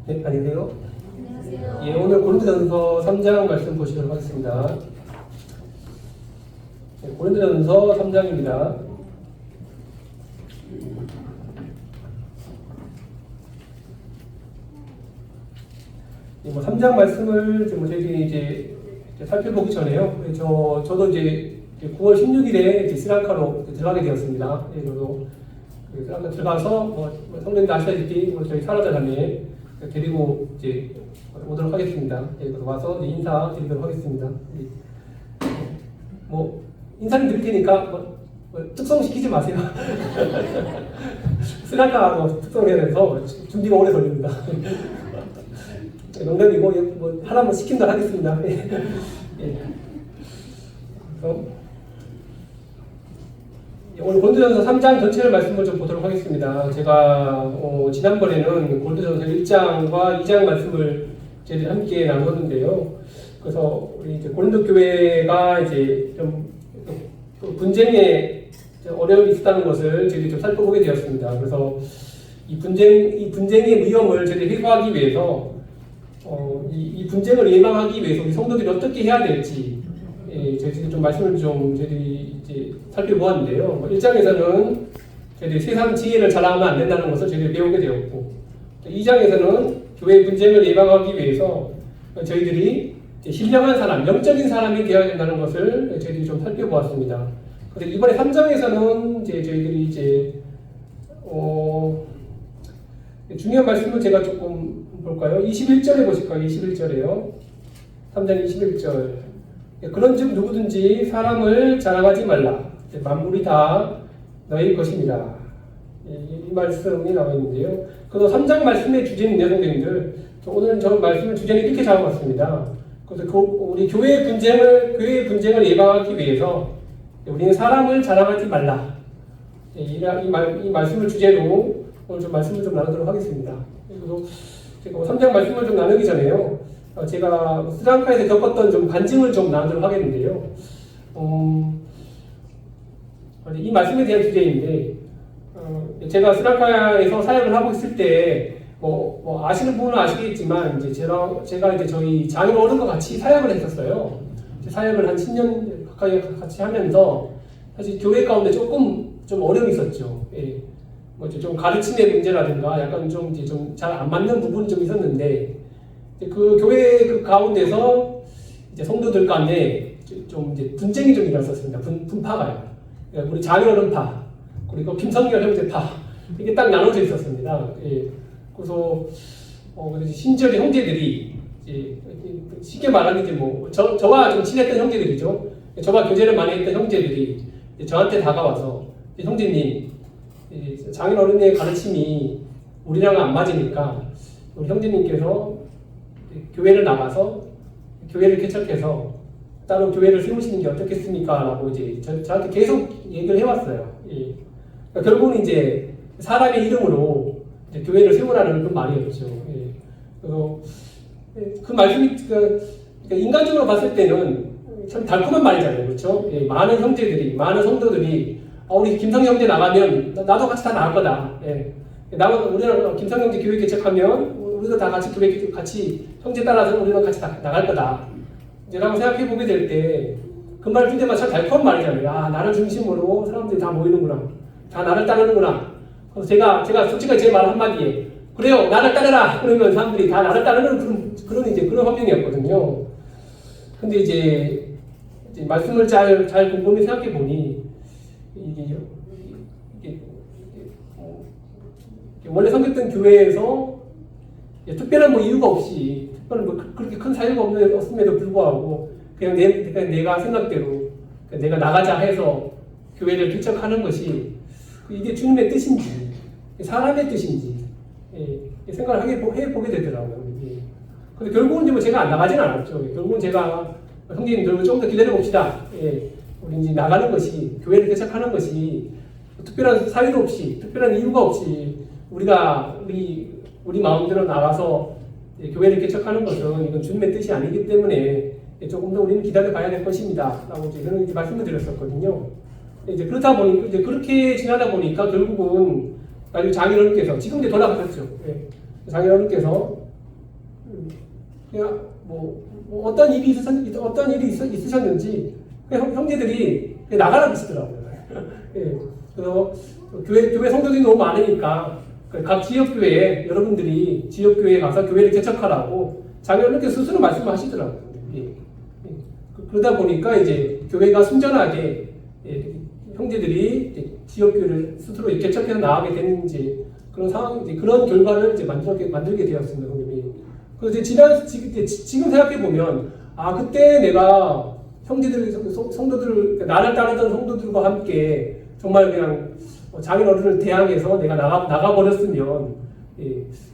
네, 안녕하세요. 안녕하세요. 예, 오늘 고린도전서 3장 말씀 보시도록 하겠습니다. 네, 고린도전서 3장입니다. 예, 3장 말씀을 저희들이 이제 살펴보기 전에요. 저도 이제 9월 16일에 스리랑카로 들어가게 되었습니다. 예, 저도 스리랑카 들어가서 성도님들 아시다시피 저희 사라자님에 데리고 이제 오도록 하겠습니다. 예, 와서 이제 인사 드리도록 하겠습니다. 인사를 드릴 테니까 특성시키지 마세요. 스리랑카도 특성을 해야 돼서 준비가 오래 걸립니다. 농담이고 하나 시킨다 하겠습니다. 예. 그래서 오늘 고린도전서 3장 전체를 말씀을 좀 보도록 하겠습니다. 제가 지난번에는 고린도전서 1장과 2장 말씀을 저희들이 함께 나눴는데요. 그래서 우리 이제 고린도 교회가 이제 좀 분쟁에 어려움이 있었다는 것을 저희들이 좀 살펴보게 되었습니다. 그래서 이 분쟁의 위험을 저희들이 해소하기 위해서 이 분쟁을 예방하기 위해서 우리 성도들이 어떻게 해야 될지 저희들이 좀 말씀을 좀 저희들이 이제 살펴보았는데요. 1장에서는 저희들이 세상 지혜를 자랑하면 안 된다는 것을 저희들이 배우게 되었고, 2장에서는 교회 분쟁을 예방하기 위해서 저희들이 신령한 사람, 영적인 사람이 되어야 된다는 것을 저희들이 좀 살펴보았습니다. 그런데 이번에 3장에서는 저희들이 이제 중요한 말씀을 제가 조금 볼까요? 21절에 보실까요? 21절에요. 3장 21절. 그런즉 누구든지 사람을 자랑하지 말라. 만물이 다 너희 것입니다. 이 말씀이 나와 있는데요. 그래서 3장 말씀의 주제는요, 선생님들. 오늘은 저 말씀을 주제는 이렇게 잡아봤습니다. 그래서 우리 교회의 분쟁을 예방하기 위해서 우리는 사람을 자랑하지 말라. 이 말씀을 주제로 오늘 좀 말씀을 좀 나누도록 하겠습니다. 그리고 제가 3장 말씀을 좀 나누기 전에요. 제가 스리랑카에서 겪었던 좀 간증을 좀 나누도록 하겠는데요. 이 말씀에 대한 주제인데, 제가 스리랑카에서 사역을 하고 있을 때, 아시는 분은 아시겠지만, 이제 제가 이제 저희 장인 어른과 같이 사역을 했었어요. 사역을 한 10년 가까이 같이 하면서, 사실 교회 가운데 조금 좀 어려움이 있었죠. 예. 좀 가르침의 문제라든가 약간 좀 잘 안 맞는 부분이 좀 있었는데, 그 교회 그 가운데서 이제 성도들 간에 좀 이제 분쟁이 좀 일어났었습니다. 분파가요. 우리 장인어른파, 그리고 김성열 형제파, 이게 딱 나눠져 있었습니다. 예. 그래서 심지어 형제들이 이제 쉽게 말하면 이제 저와 좀 친했던 형제들이죠. 저와 교제를 많이 했던 형제들이 저한테 다가와서, 형제님, 장인어른의 가르침이 우리랑 안 맞으니까 우리 형제님께서 교회를 나가서 교회를 개척해서 따로 교회를 세우시는 게 어떻겠습니까? 라고 이제 저한테 계속 얘기를 해왔어요. 예. 그러니까 결국은 이제 사람의 이름으로 이제 교회를 세우라는 그 말이었죠. 예. 그래서 그 말씀이 그러니까 인간적으로 봤을 때는 참 달콤한 말이잖아요. 그렇죠? 예. 많은 형제들이, 많은 성도들이 우리 김성 형제 나가면 나도 같이 다 나갈 거다. 예. 우리는 김성 형제 교회 개척하면 우리도 다 같이 교회 같이 형제 따라서 우리는 같이 나갈 거다. 이제 라고 생각해 보게 될 때 그 말 듣는 때마다 참 달콤한 말이잖아요. 나를 중심으로 사람들이 다 모이는구나. 다 나를 따르는구나. 그래서 제가 솔직하게 제 말 한마디에 그래요, 나를 따르라. 그러면 사람들이 다 나를 따르는 그런 환경이었거든요. 근데 이제 말씀을 잘 곰곰이 생각해 보니 이게 원래 섬겼던 교회에서 특별한 이유가 없이, 특별한 그렇게 큰 사유가 없음에도 불구하고 그냥 내가 생각대로 내가 나가자 해서 교회를 개척하는 것이 이게 주님의 뜻인지 사람의 뜻인지 생각을 해보게 되더라고요. 근데 결국은 제가 안 나가진 않았죠. 결국은 제가 형제님들 좀 더 기다려 봅시다. 우리 이제 나가는 것이, 교회를 개척하는 것이 특별한 사유도 없이, 특별한 이유가 없이 우리 마음대로 나가서 교회를 개척하는 것은 이건 주님의 뜻이 아니기 때문에 조금 더 우리는 기다려봐야 될 것입니다. 라고 그런 말씀을 드렸었거든요. 이제 그렇다 보니, 이제 그렇게 지나다 보니까 결국은 장인어른께서, 지금 이제 돌아가셨죠. 장인어른께서 그냥 어떤 일이 있으셨는지 형제들이 나가라고 하시더라고요. 예. 그래서 교회 성도들이 너무 많으니까 각 지역교회 여러분들이 지역교회에 가서 교회를 개척하라고 자기가 스스로 말씀하시더라고요. 예. 그러다 보니까 이제 교회가 순전하게 형제들이 지역교회를 스스로 개척해서 나가게 되는 그런 상황, 그런 결과를 만들게 되었습니다. 그래서 지금 생각해 보면 그때 내가 형제들, 성도들, 나를 따르던 성도들과 함께 정말 그냥 장인어른을 대항해서 내가 나가버렸으면,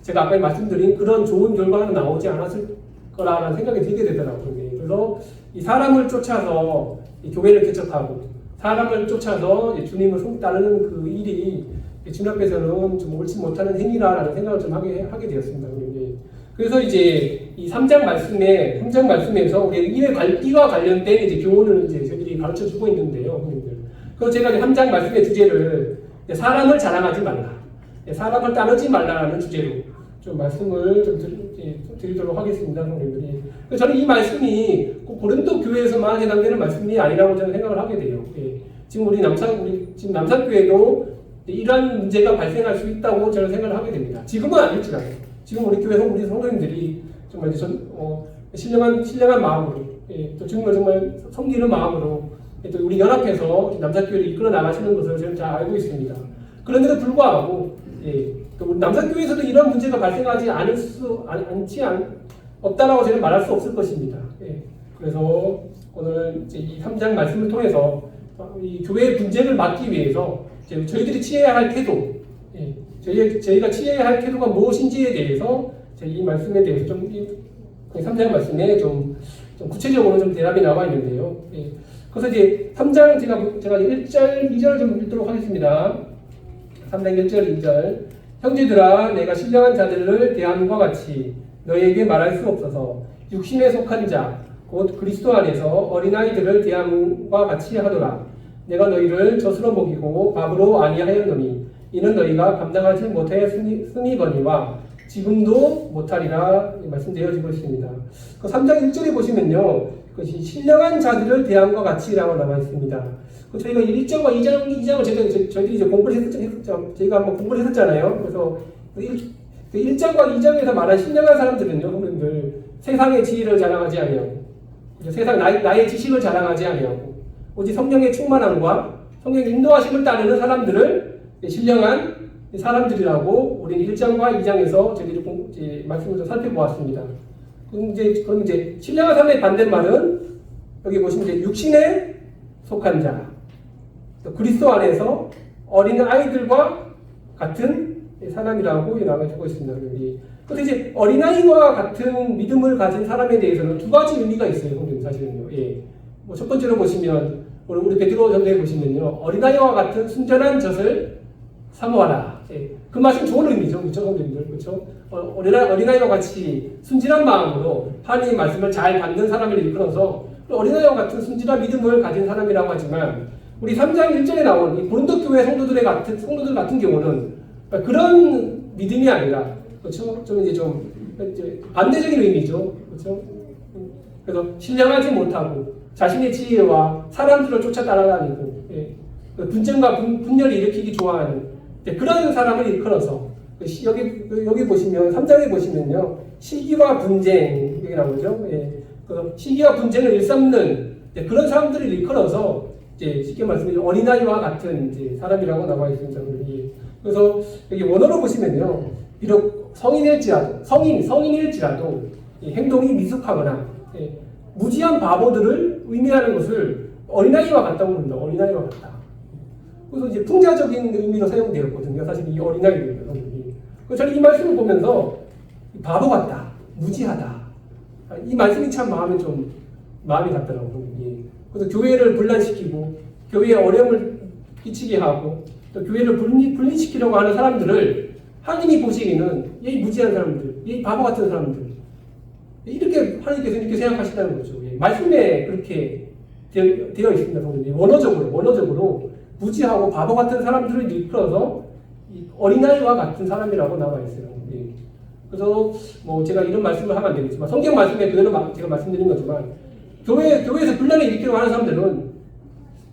제가 아까 말씀드린 그런 좋은 결과는 나오지 않았을 거라는 생각이 들게 되더라고요. 그래서 이 사람을 쫓아서 이 교회를 개척하고, 사람을 쫓아서 주님을 따르는 그 일이 주님 앞에서는 좀 옳지 못하는 행위라는 생각을 좀 하게 되었습니다. 그래서 이제 이 3장 말씀에서 우리 이와 관련된 이제 교훈을 저희들이 가르쳐 주고 있는데요. 그래서 제가 3장 말씀의 주제를 사람을 자랑하지 말라, 사람을 따르지 말라라는 주제로 좀 말씀을 좀 드리도록 하겠습니다, 성도님들이. 저는 이 말씀이 꼭 고린도 교회에서만 해당되는 말씀이 아니라고 저는 생각을 하게 돼요. 지금 우리 남산교회도 이러한 문제가 발생할 수 있다고 저는 생각을 하게 됩니다. 지금은 아닐지라도 지금 우리 교회 우리 성도님들이 정말 신령한 마음으로, 또 주님을 정말 섬기는 마음으로 또 우리 연합해서 남산교회를 이끌어 나가시는 것을 저는 잘 알고 있습니다. 그런데도 불구하고 또 우리 남산교회에서도 이런 문제가 발생하지 없다라고 저는 말할 수 없을 것입니다. 그래서 오늘 이제 이 3장 말씀을 통해서 이 교회의 분쟁을 막기 위해서 저희들이 취해야 할 태도, 저희가 취해야 할 태도가 무엇인지에 대해서 이 말씀에 대해서 좀 3장 말씀에 좀 구체적으로 좀 대답이 나와 있는데요. 그래서 이제 3장 제가 1절, 2절 좀 읽도록 하겠습니다. 3장 1절, 2절. 형제들아, 내가 신령한 자들을 대함과 같이 너희에게 말할 수 없어서 육신에 속한 자, 곧 그리스도 안에서 어린아이들을 대함과 같이 하더라. 내가 너희를 젖으로 먹이고 밥으로 아니하였노니 이는 너희가 감당하지 못하였으니거니와 지금도 못하리라 말씀되어지고 있습니다. 그 3장 1절에 보시면요, 그것이 신령한 자들을 대함과 같이라고 나와 있습니다. 저희가 1장과 2장을 저희들이 이제 저희가 한번 공부를 했었잖아요. 그래서 1장과 2장에서 말한 신령한 사람들은요, 여러분들 세상의 지혜를 자랑하지 아니하고, 세상 나의 지식을 자랑하지 아니하고, 오직 성령의 충만함과 성령의 인도하심을 따르는 사람들을 신령한 사람들이라고 우리는 1장과 2장에서 저희들이 말씀을 좀 살펴보았습니다. 그럼 이제 신령한 사람의 반대말은 여기 보시면 이제 육신에 속한 자, 그리스도 안에서 어린 아이들과 같은 사람이라고 나눠주고 있습니다. 그래서 이제 어린아이와 같은 믿음을 가진 사람에 대해서는 두 가지 의미가 있어요. 사실은요. 첫 번째로 보시면 우리 베드로 전서에 보시면요, 어린아이와 같은 순전한 젖을 사모하라. 그 말씀 좋은 의미죠, 그렇죠, 성도님들, 그렇죠? 어린아이와 같이 순진한 마음으로 하나님의 말씀을 잘 받는 사람을 이끌어서 어린아이와 같은 순진한 믿음을 가진 사람이라고 하지만 우리 3장 1절에 나온 이 고린도 교회 성도들 같은 경우는 그런 믿음이 아니라, 그렇죠? 좀 반대적인 의미죠, 그렇죠? 그래서 신령하지 못하고 자신의 지혜와 사람들을 쫓아 따라다니고, 분쟁과 분열을 일으키기 좋아하는 그런 사람을 일컬어서 여기 보시면 3장에 보시면요, 시기와 분쟁 여기 나오죠. 그래서 시기와 분쟁을 일삼는 그런 사람들을 일컬어서 쉽게 말씀드리면 어린아이와 같은 사람이라고 나와 있습니다. 그래서 여기 원어로 보시면요, 비록 성인일지라도 행동이 미숙하거나 무지한 바보들을 의미하는 것을 어린아이와 같다고 부릅니다. 어린아이와 같다. 그래서 이제 풍자적인 의미로 사용되었거든요. 사실 이 어린아이들은. 그래서 저는 이 말씀을 보면서 바보 같다, 무지하다, 이 말씀이 참 마음이 갔더라고요. 그래서 교회를 분란시키고 교회에 어려움을 끼치게 하고 또 교회를 분리시키려고 하는 사람들을 하나님이 보시기에는 이 무지한 사람들, 이 바보 같은 사람들, 이렇게 하나님께서 이렇게 생각하신다는 거죠. 말씀에 그렇게 되어 있습니다. 원어적으로 무지하고 바보 같은 사람들을 이끌어서 어린아이와 같은 사람이라고 나와 있어요. 그래서 뭐 제가 이런 말씀을 하면 안 되겠지만 성경 말씀에 그대로 제가 말씀드린 거지만 교회에서 분란을 일으키려고 하는 사람들은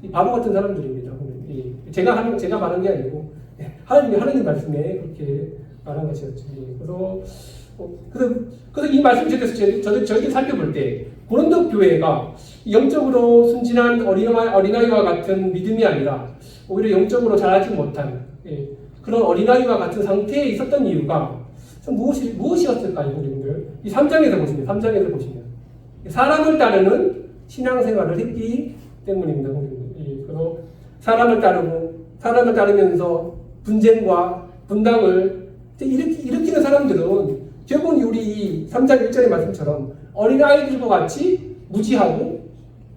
이 바보 같은 사람들입니다. 제가 말한 게 아니고 하나님 말씀에 그렇게 말한 것이었지. 그래서 이 말씀 속에서 저희들 살펴볼 때 고린도 교회가 영적으로 순진한 어린아이와 같은 믿음이 아니라 오히려 영적으로 자라지 못한 그런 어린아이와 같은 상태에 있었던 이유가 무엇이었을까요, 여러분들? 이 3장에서 보시면 사람을 따르는 신앙생활을 했기 때문입니다, 여러분들. 그래서 사람을 따르면서 분쟁과 분당을 일으키는 사람들은 결국은 우리 3장 1절의 말씀처럼 어린아이들과 같이 무지하고,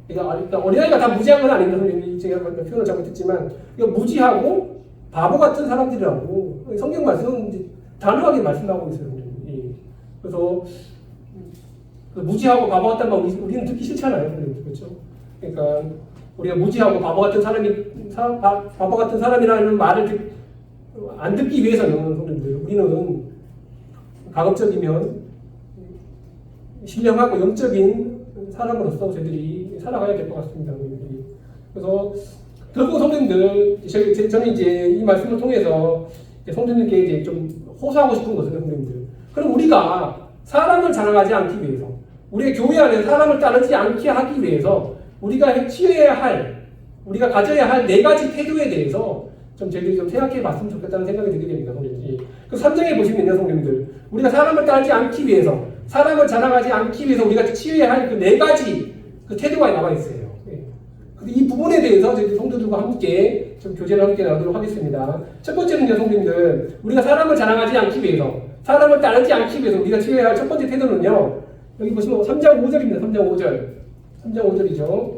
그러니까 어린아이가 다 무지한 건 아닙니다. 제가 표현을 잘못했지만 무지하고 바보 같은 사람들이라고 성경 말씀은 단호하게 말씀하고 있어요. 그래서 무지하고 바보 같다는 말 우리는 듣기 싫잖아요. 그렇죠? 그러니까 우리가 무지하고 바보 같은 사람이라는 말을 안 듣기 위해서는 우리는 가급적이면 신령하고 영적인 사람으로서 저희들이 살아가야 될 것 같습니다. 그래서 결국 성도님들, 저는 이제 이 말씀을 통해서 성도님께 이제 좀 호소하고 싶은 것은 성도님들. 그럼 우리가 사람을 자랑하지 않기 위해서, 우리의 교회 안에 사람을 따르지 않게 하기 위해서 우리가 취해야 할, 우리가 가져야 할 4가지 태도에 대해서 저희들이 좀 생각해 봤으면 좋겠다는 생각이 들게 됩니다, 성도님들. 그 3장에 보시면요, 성도님들. 우리가 사람을 따르지 않기 위해서, 사람을 자랑하지 않기 위해서 우리가 취해야 할 그 4가지 그 태도가 나와 있어요. 이 부분에 대해서 저희 성도들과 함께 좀 교제를 함께 나누도록 하겠습니다. 첫 번째는요, 성도님들. 우리가 사람을 자랑하지 않기 위해서, 사람을 따르지 않기 위해서 우리가 취해야 할 첫 번째 태도는요, 여기 보시면 3장 5절입니다. 3장 5절. 3장 5절이죠.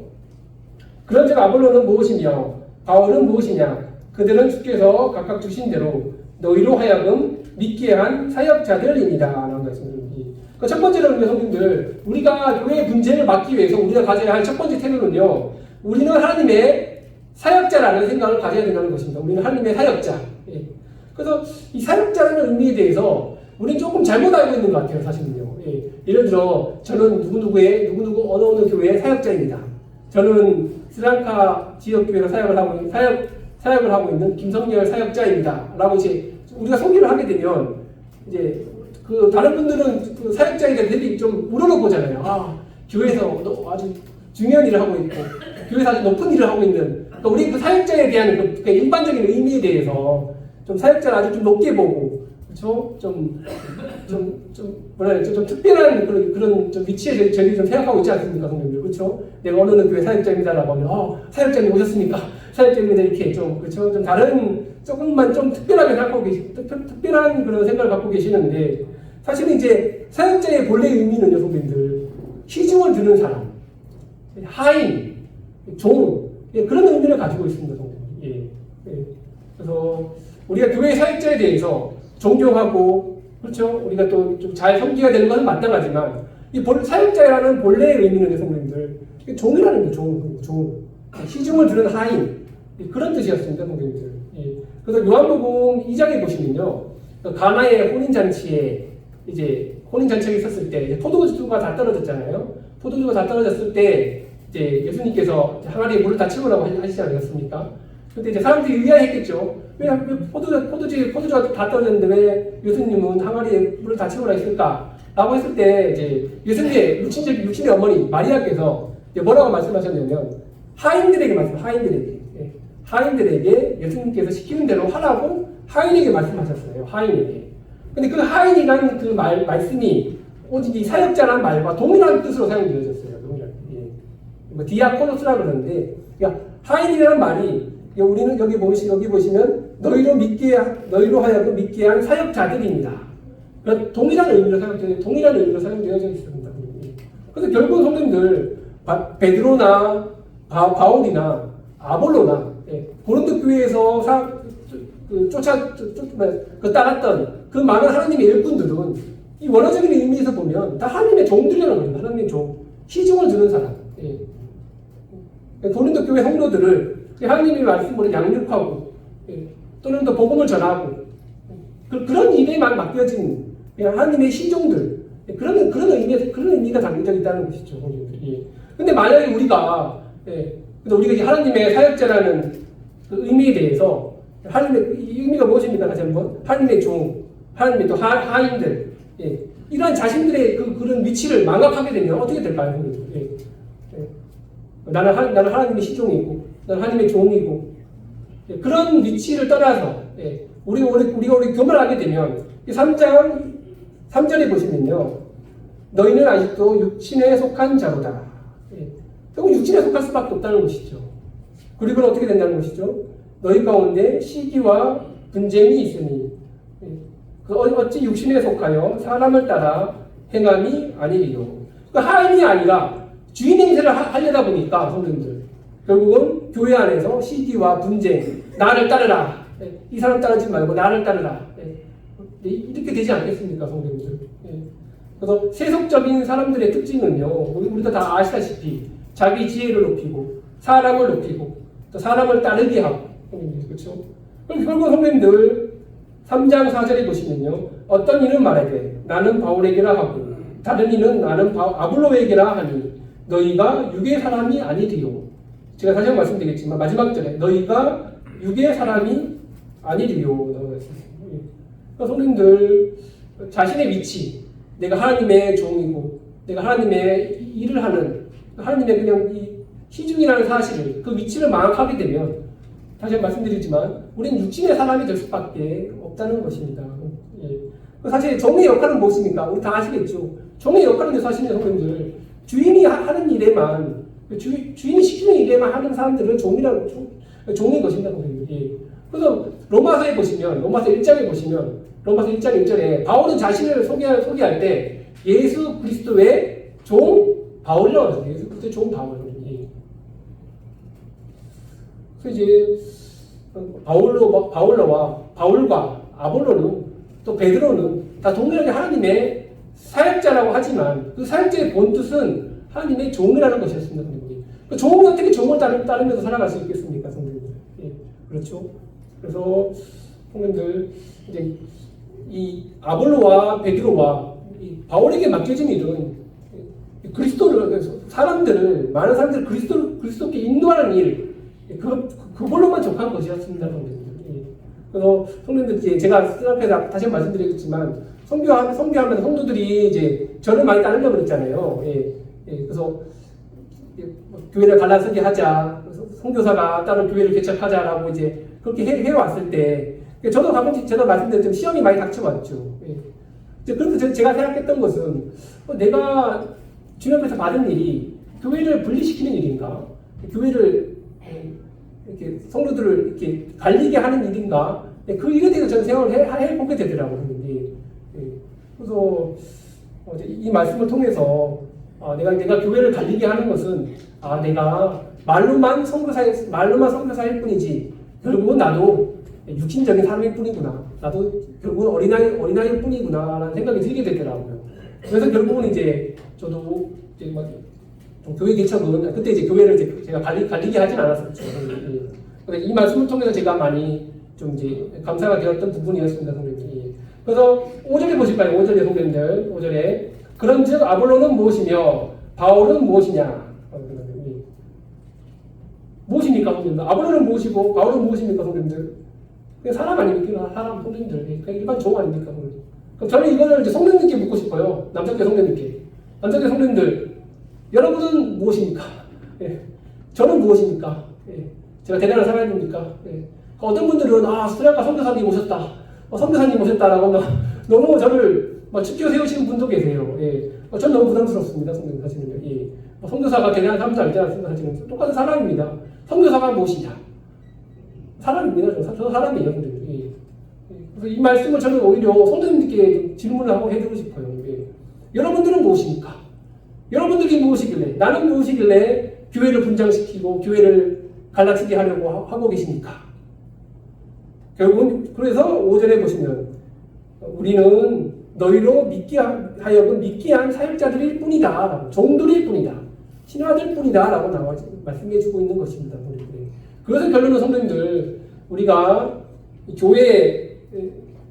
그런즉 아볼로는 무엇이며 바울은 무엇이냐? 그들은 주께서 각각 주신 대로 너희로 하여금 믿게 한 사역자들입니다. 라는 말씀입니다. 첫 번째로는 성도님들, 우리가 교회의 분쟁을 막기 위해서 우리가 가져야 할 첫 번째 태도는요, 우리는 하나님의 사역자라는 생각을 가져야 된다는 것입니다. 우리는 하나님의 사역자. 그래서 이 사역자라는 의미에 대해서 우리는 조금 잘못 알고 있는 것 같아요, 사실은요. 예를 들어, 저는 누구 어느 교회의 사역자입니다. 저는 스리랑카 지역교회에서 사역을 하고 있는 김성열 사역자입니다. 라고 이제 우리가 소개를 하게 되면, 이제 그 다른 분들은 그 사역자에 대한 대비 좀 우러러보잖아요. 아, 교회에서 아주 중요한 일을 하고 있고, 교회에서 아주 높은 일을 하고 있는, 그러니까 우리 그 사역자에 대한 그 일반적인 의미에 대해서 좀 사역자를 아주 좀 높게 보고, 그렇죠? 좀 특별한 그런 좀 위치에 저희들이 좀 생각하고 있지 않습니까, 성도님들? 그렇죠? 내가 어느 교회 사역자입니다라고 하면, 사역자님 오셨습니까? 사역자님들 이렇게 좀, 그렇죠? 좀 다른, 조금만 좀 특별하게 생각하고 특별한 그런 생각을 갖고 계시는데, 사실은 이제 사역자의 본래 의미는요, 성도님들, 시중을 드는 사람, 하인, 종, 그런 의미를 가지고 있습니다, 성도님. 그래서 우리가 교회 사역자에 대해서 존경하고, 그렇죠? 우리가 또 좀 잘 섬겨야 되는 것은 마땅하지만, 이 사역자라는 본래의 의미는 성도님들, 종이라는 게 종. 시중을 드는 하인, 그런 뜻이었습니다, 성도님들. 그래서 요한복음 2장에 보시면요, 가나의 혼인잔치에 이제 혼인잔치가 있었을 때 포도주가 다 떨어졌잖아요. 포도주가 다 떨어졌을 때 이제 예수님께서 항아리에 물을 다 채우라고 하시지 않았습니까? 근데 이제 사람들이 의아했겠죠. 왜 포도주가 다 떨어졌는데 왜 예수님은 항아리에 물을 다 채우라 했을까? 라고 했을 때 이제 예수님의 육신의 어머니 마리아께서 뭐라고 말씀하셨냐면 하인들에게 예수님께서 시키는 대로 하라고 하인에게 말씀하셨어요. 하인에게. 근데 그 하인이라는 그 말씀이 오직 이 사역자라는 말과 동일한 뜻으로 사용되어졌어요. 디아코노스라고 그러는데, 그러니까 하인이라는 말이 우리는 여기 보시면 너희로 하여금 믿게 한 사역자들입니다. 그러니까 동일한 의미로 사용되어져 있습니다. 그래서 결국 성도님들 베드로나 바울이나 아볼로나 고린도 교회에서 따랐던 그 많은 하나님의 일꾼들은 이 원어적인 의미에서 보면 다 하나님의 종들이라는 겁니다. 하나님의 종, 시중을 드는 사람. 고린도 교회 성도들을 하나님의 말씀으로 양육하고 또는 또 복음을 전하고 그런 일에만 맡겨진 하나님의 신종들, 그런 의미가 담겨져 있다는 것이죠. 근데 만약에 우리가 이제 하나님의 사역자라는 그 의미에 대해서 하나님의 이 의미가 무엇입니까? 다시 한번 하나님의 종, 하나님의 또 하인들, 이러한 자신들의 그런 위치를 망각하게 되면 어떻게 될까요? 나는 하나님의 시종이고, 나는 하나님의 종이고, 그런 위치를 떠나서 우리가 교만하게 되면 3절에 보시면요, 너희는 아직도 육신에 속한 자로다. 결국 육신에 속할 수밖에 없다는 것이죠. 그리고 어떻게 된다는 것이죠? 너희 가운데 시기와 분쟁이 있으니 어찌 육신에 속하여 사람을 따라 행함이 아니리요. 하인이 아니라 주인 행세를 하려다 보니까 성도님들 결국은 교회 안에서 시기와 분쟁, 나를 따르라, 이 사람 따르지 말고 나를 따르라, 이렇게 되지 않겠습니까, 성도님들? 그래서 세속적인 사람들의 특징은요, 우리도 다 아시다시피 자기 지혜를 높이고 사람을 높이고 또 사람을 따르게 하고, 그렇죠? 그럼 결국 선배님들 3장 4절에 보시면요, 어떤 이는 말하되 나는 바울에게라 하고 다른 이는 나는 아볼로에게라 하니 너희가 육의 사람이 아니리요. 제가 다시 한번 말씀드리겠지만 마지막 절에 너희가 육의 사람이 아니리요. 그러니까 선배님들 자신의 위치, 내가 하나님의 종이고 내가 하나님의 일을 하는 하나님의 그냥 이 시중이라는 사실을, 그 위치를 망각하게 되면 다시 한번 말씀드리지만 우리는 육신의 사람이 될 수밖에 없다는 것입니다. 사실 종의 역할은 무엇입니까? 우리 다 아시겠죠. 종의 역할은 사실은 성도님들 주인이 하는 일에만, 주인이 시키는 일에만 하는 사람들은 종인 것입니다. 그래서 로마서에 보시면, 로마서 1장에 보시면, 로마서 1장 1절에 바울은 자신을 소개할 때 예수 그리스도의 종 바울이라고 하죠. 예수 그리스도의 종 바울. 그래서 이제 바울과 아볼로는 또 베드로는 다 동일하게 하나님의 사역자라고 하지만 그 사역자의 본뜻은 하나님의 종이라는 것이었습니다. 그 종은 어떻게 종을 따르면서 살아갈 수 있겠습니까, 성도님들? 그렇죠. 그래서 성도님들 이제 이 아볼로와 베드로와 이 바울에게 맡겨진 일은 그리스도를, 사람들을, 많은 사람들을 그리스도께 인도하는 일, 그걸로만 족한 것이었습니다, 성도님들. 그래서 성도님들, 제가 앞에 다시 한번 말씀드리겠지만, 선교하면서 성도들이 이제 저를 많이 따르려고 그랬잖아요. 그래서 교회를 갈라서게 하자, 선교사가 다른 교회를 개척하자라고 이제 그렇게 해왔을 때, 저도 가끔씩 제가 말씀드렸지만 시험이 많이 닥쳐왔죠. 그래서 제가 생각했던 것은 내가 주님 앞에서 받은 일이 교회를 분리시키는 일인가? 교회를 이렇게 성도들을 이렇게 갈리게 하는 일인가? 그 일에 대해서 저는 생각을 해보게 되더라고요. 그래서 이 말씀을 통해서 내가 교회를 갈리게 하는 것은 내가 말로만 선교사일 뿐이지 결국은 나도 육신적인 사람일 뿐이구나. 나도 결국은 어린아이일 뿐이구나 라는 생각이 들게 되더라고요. 그래서 결국은 이제 저도 이제 교회 개척은 그때 이제 교회를 제가 갈리게 하진 않았었죠. 이 말씀을 통해서 제가 많이 좀 이제 감사가 되었던 부분이었습니다, 성도님. 그래서 5절에 보실까요? 5절에 성도님들, 5절에 그런즉 아볼로는 무엇이며 바울은 무엇이냐? 무엇입니까, 성도님들? 아볼로는 무엇이고 바울은 무엇입니까, 성도님들? 그냥 사람 아닙니까? 사람, 성도님들. 그냥 일반 종 아닙니까, 성도님들? 그럼 저는 이거를 이제 성도님께 묻고 싶어요. 남자께 성도님께. 남자께 성도님들, 여러분은 무엇입니까? 저는 무엇입니까? 제가 대단한 사람입니까? 어떤 분들은 수련가 선교사님 오셨다, 선교사님 오셨다라고 너무 저를 축켜 세우시는 분도 계세요. 전 너무 부담스럽습니다, 선교사 사실은. 선교사가 대단한 사람도 알지 않습니까? 사실은 똑같은 사람입니다. 선교사가 무엇이냐? 사람입니다. 저도 사람이에요, 선생님. 그래서 이 말씀을 저는 오히려 성도님들께 질문을 하고 해드리고 싶어요. 여러분들은 무엇입니까? 여러분들이 무엇이길래, 나는 무엇이길래 교회를 분장시키고 교회를 갈라치게 하려고 하고 계십니까? 결국은 그래서 5절에 보시면 우리는 너희로 하여금 믿게 한 사역자들일 뿐이다, 종들일 뿐이다, 신하들 뿐이다 라고 말씀해주고 있는 것입니다. 그래서 결론은 성도님들, 우리가 교회에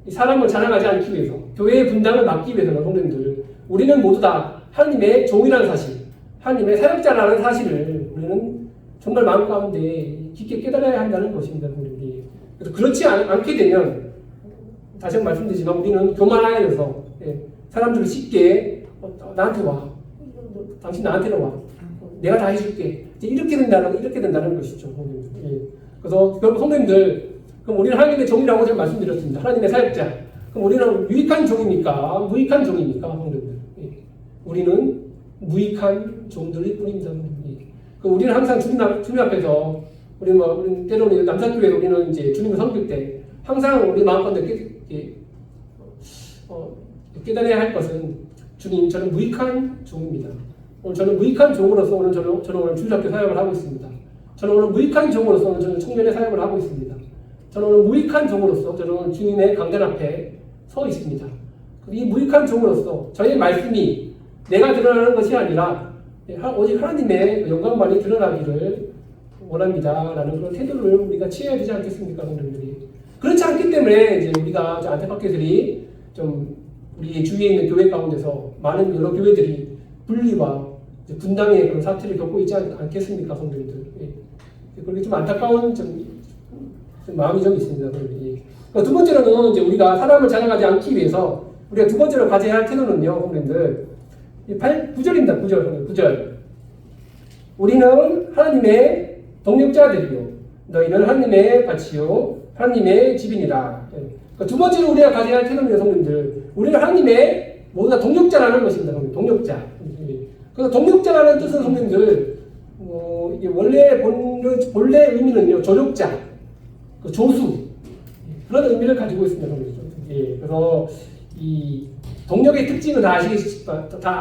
사람을 자랑하지 않기 위해서, 교회의 분당을 막기 위해서는 성도님들, 우리는 모두 다 하나님의 종이라는 사실, 하나님의 사역자라는 사실을 우리는 정말 마음 가운데 깊게 깨달아야 한다는 것입니다. 성도님들이. 그래서 그렇지 않게 되면 다시 한번 말씀드리지만 우리는 교만하여서 사람들을 쉽게 나한테 와, 당신 나한테로 와, 내가 다 해줄게, 이렇게 된다는 것이죠. 그래서 결국 성도님들, 그럼 우리는 하나님의 종이라고 제가 말씀드렸습니다. 하나님의 사역자. 그럼 우리는 유익한 종입니까? 무익한 종입니까? 성도님들. 우리는 무익한 종들일 뿐입니다. 우리는 항상 주님 앞에서 우리는 때로는 남산교회 우리는 이제 주님을 섬길 때 항상 우리 마음 가운데 깨달아야 할 것은 주님, 저는 무익한 종입니다. 오늘 저는 무익한 종으로서 오늘 저는 오늘 주일학교 사역을 하고 있습니다. 저는 오늘 무익한 종으로서 오늘 저는 청년의 사역을 하고 있습니다. 저는 오늘 무익한 종으로서 저는 주님의 강단 앞에 서 있습니다. 이 무익한 종으로서 저의 말씀이 내가 드러나는 것이 아니라 오직 하나님의 영광만이 드러나기를 원합니다. 라는 그런 태도를 우리가 취해야 되지 않겠습니까, 성도님들이? 그렇지 않기 때문에 이제 우리가 안타깝게들이 좀 우리 주위에 있는 교회 가운데서 많은 여러 교회들이 분리와 분당의 그런 사태를 겪고 있지 않겠습니까, 성도님들? 그렇게 좀 안타까운 좀 마음이 좀 있습니다, 성도님들이. 두 번째로는 이제 우리가 사람을 자랑하지 않기 위해서 우리가 두 번째로 가져야 할 태도는요, 성도님들. 9절입니다. 9절. 우리는 하나님의 동역자들이요. 너희는 하나님의 밭이요. 하나님의 집이니라. 두 번째로 우리가 가져야 할 태도입니다, 성도님들. 우리는 하나님의 모두 다 동역자라는 것입니다, 성도님. 동역자. 그래서 동역자라는 뜻은 성도님들, 이게 본래 의미는요, 조력자, 조수. 그런 의미를 가지고 있습니다, 성도님들. 그래서 이 동력의 특징은 다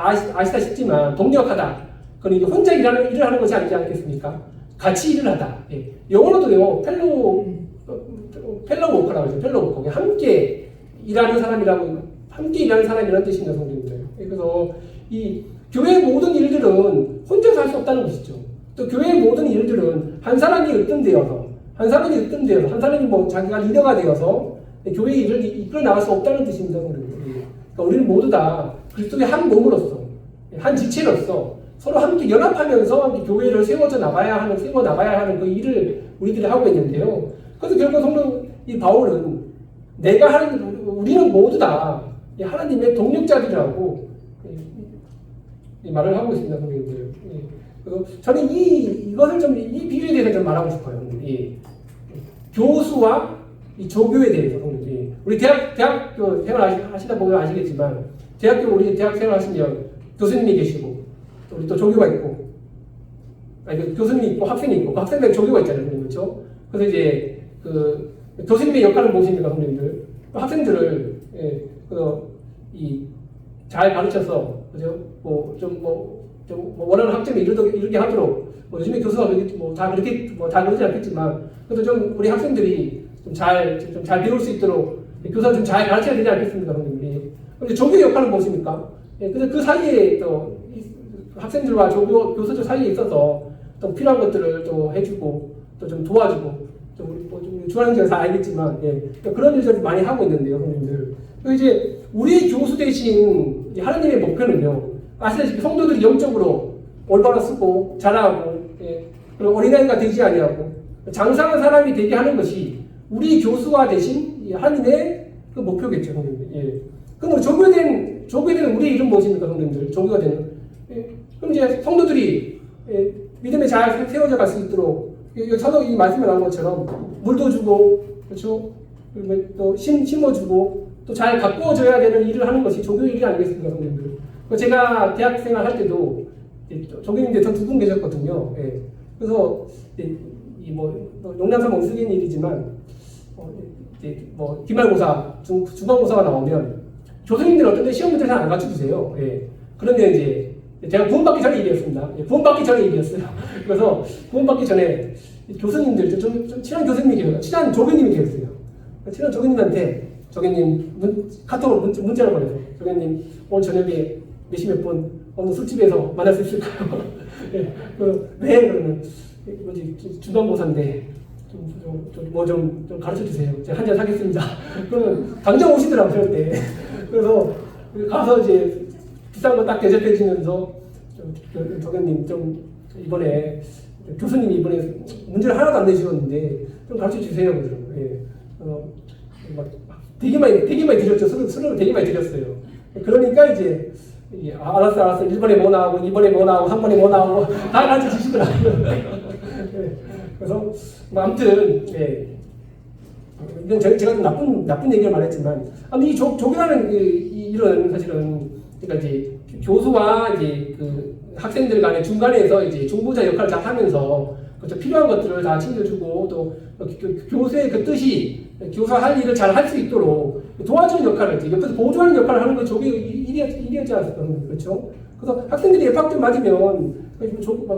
아시다시피지만 동력하다. 그건 이게 혼자 일을 하는 것이 아니지 않겠습니까? 같이 일을 하다. 영어로도요, 펠로우 워커라고 하죠. 펠로우 워커. 함께 일하는 사람이라는 뜻입니다, 성도님들. 그래서 이 교회의 모든 일들은 혼자서 할 수 없다는 것이죠. 또 교회의 모든 일들은 한 사람이 으뜸되어서 한 사람이 뭐 자기가 리더가 되어서 교회의 일을 이끌어 나갈 수 없다는 뜻입니다, 성도님들. 그러니까 우리는 모두 다 그리스도의 한 몸으로서, 한 지체로서 서로 함께 연합하면서 함께 교회를 세워 나가야 하는 그 일을 우리들이 하고 있는데요. 그래서 결국 이 바울은 우리는 모두 다 하나님의 동력자들이라고 말을 하고 있습니다, 성도님들. 그래서 저는 이 비유에 대해서 좀 말하고 싶어요. 교수와 이 조교에 대해서 성도님들. 우리 대학교 생활 하시다 보면 아시겠지만, 우리 대학 생활 하시면 교수님이 계시고, 우리 또 조교가 있고, 교수님이 있고 학생이 있고, 그 학생들은 조교가 있잖아요, 그렇죠? 그래서 이제 교수님의 역할은 무엇입니까, 선생님들? 학생들을 잘 가르쳐서, 그죠? 원하는 학점에 이르게 하도록, 요즘에 교수가 다 그러지 않겠지만, 그래도 좀 우리 학생들이 좀 잘 배울 수 있도록 교사를 좀 잘 가르쳐야 되지 않겠습니까, 선생님들이? 그런데 조교의 역할은 무엇입니까? 그래서 그 사이에 또 학생들과 교사들 사이에 있어서 또 필요한 것들을 또 해주고 또 좀 도와주고 좀 좋아하는 줄 알겠지만 그런 일들을 많이 하고 있는데요, 선생님들. 이제 우리 교수 대신 하나님의 목표는요, 아시다시피 성도들이 영적으로 올바로 쓰고 자라고 그리고 어린아이가 되지 아니하고 장성한 사람이 되게 하는 것이 우리 교수와 대신 하나님의 그 목표겠죠, 선생님들. 그럼 조교에 되는 우리의 일은 무엇입니까, 선생님들? 조교가 되는. 그럼 이제 성도들이 믿음에 잘 세워져 갈 수 있도록 서로 이 말씀에 나온 것처럼 물도 주고, 그렇죠? 그리고 또 심어주고 또 잘 가꾸어줘야 되는 일을 하는 것이 조교 일이 아니겠습니까, 선생님들? 제가 대학생활 할 때도 조교님들 저 두 분 계셨거든요. 그래서 용량사 멍쓰기는 일이지만 기말고사, 중간고사가 나오면 교수님들 어떤 데 시험 문제를 잘 안 가르쳐주세요. 그런데 이제 제가 구원받기 전에 일이었습니다. 구원받기 전에 일이었어요. 그래서 구원받기 전에 교수님들, 좀 친한 교수님이 계세요. 친한 조교님이 계셨어요. 친한 조교님한테 카톡으로 문자를 보내서 조교님 오늘 저녁에 몇 분 어느 술집에서 만날 수 있을까요? 왜? 그러면 중간고사인데 좀 가르쳐 주세요. 제가 한잔 사겠습니다. 그러면 당장 오시더라고요, 그때. 그래서 가서 이제 비싼 거 딱 대접해 주면서 도교님 좀 이번에 교수님이 이번에 문제를 하나도 안 내주셨는데 좀 가르쳐 주세요. 그러더라고요. 예. 막 되게 많이 드렸죠. 수능을 되게 많이 드렸어요. 그러니까 이제 알았어. 1번에 뭐 나오고 2번에 뭐 나오고 3번에 뭐 나오고 다 가르쳐 주시더라고요. 예. 그래서 뭐 아무튼 예. 이건 제가 좀 나쁜 얘기를 말했지만 아무튼 이 조교라는 이런 사실은 그러니까 이제 교수와 이제 그 학생들 간의 중간에서 이제 중보자 역할을 잘 하면서 그렇죠. 필요한 것들을 다 챙겨주고 또 교수의 그 뜻이 교사 할 일을 잘 할 수 있도록 도와주는 역할을 이제 옆에서 보조하는 역할을 하는 게 조교 일이었지 않습니까? 그렇죠? 그래서 학생들이 예학점 맞으면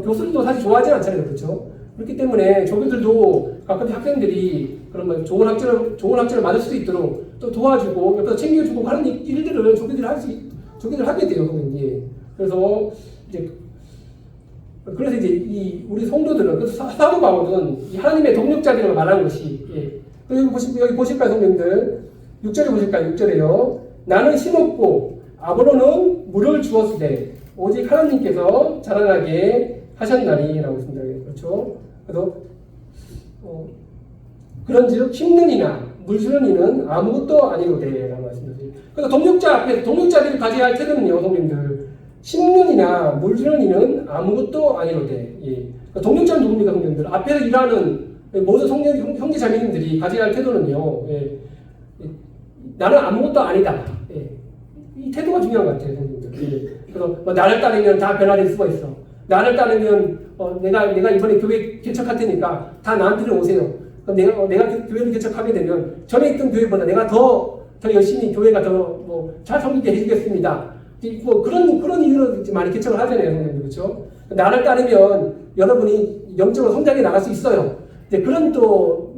교수들도 사실 좋아하지 않잖아요. 그렇죠? 그렇기 때문에 조교들도 가끔 학생들이 그런 좋은 학점을 맞을 수 있도록 또 도와주고 옆에서 챙겨주고 하는 일들을 조교들이 하게 돼요. 예. 그래서 이제 우리 성도들은 그래서 사도 바울은 이 하나님의 동력자들을 말하는 것이 예. 여기 보실까요, 성도님들? 6절에 보실까요? 6절에요. 나는 심었고 아브로는 물을 주었으되 오직 하나님께서 자라나게 하셨나니라고 있습니다. 그렇죠? 그래서 그런즉 심는 이나 물 주는 이는 아무것도 아니로되라고 말씀드립니다. 그래서 동력자들이 가져야 할 태도는요, 성도님들. 심는 이나 물 주는 이는 아무것도 아니로되. 예. 그러니까 동력자는 누굽니까, 성도님들? 앞에서 일하는 모든 형제 자매님들이 가져야 할 태도는요. 예. 나는 아무것도 아니다. 예. 이 태도가 중요한 것 같아요, 성도님들. 예. 그래서 나를 따르면 다 변화될 수가 있어. 나를 따르면 내가 이번에 교회 개척할 테니까 다 나한테 오세요. 내가 교회를 개척하게 되면 전에 있던 교회보다 내가 더 열심히 교회가 더 잘 섬기게 해주겠습니다. 뭐 그런 이유로 많이 개척을 하잖아요, 선생님. 그렇죠? 나를 따르면 여러분이 영적으로 성장해 나갈 수 있어요. 이제 그런 또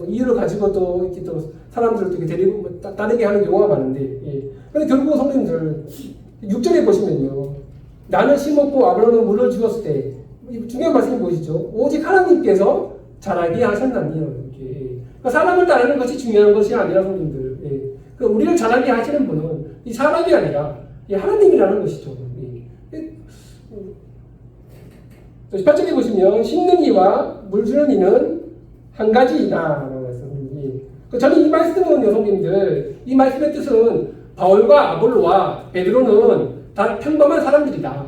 이유를 가지고 또 이렇게 또 사람들을 또 데리고 따르게 하는 경우가 많은데, 예. 근데 결국 선생님들 6절에 보시면요. 나는 심었고 아브라함은 물을 주었을 때 중요한 말씀이 보이시죠? 오직 하나님께서 자라게 하셨나니. 그러니까 사람을 따르는 것이 중요한 것이 아니라 성도님들. 예. 그러니까 우리를 자라게 하시는 분은 이 사람이 아니라 이 하나님이라는 것이죠. 예. 18절에 보시면 심는 이와 물 주는 이는 한 가지이다 라고 말씀합니다. 예. 저는 이 말씀은 여성님들 이 말씀의 뜻은 바울과 아볼로와 베드로는 다 평범한 사람들이다.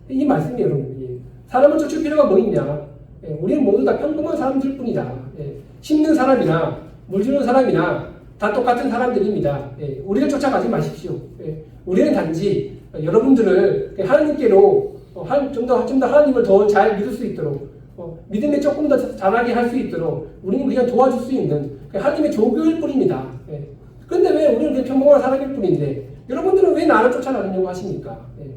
이 말씀이에요, 여러분. 예. 사람을 쫓을 필요가 뭐 있냐? 예. 우리는 모두 다 평범한 사람들 뿐이다. 예. 심는 사람이나 물 주는 사람이나 다 똑같은 사람들입니다. 예. 우리를 쫓아가지 마십시오. 예. 우리는 단지 여러분들을 하나님께로 좀 더 하나님을 더 잘 믿을 수 있도록 믿음에 조금 더 잘하게 할 수 있도록 우리는 그냥 도와줄 수 있는 하나님의 조교일 뿐입니다. 예. 그런데 왜 우리는 그냥 평범한 사람일 뿐인데 여러분들은 왜 나를 쫓아가려고 하십니까? 예.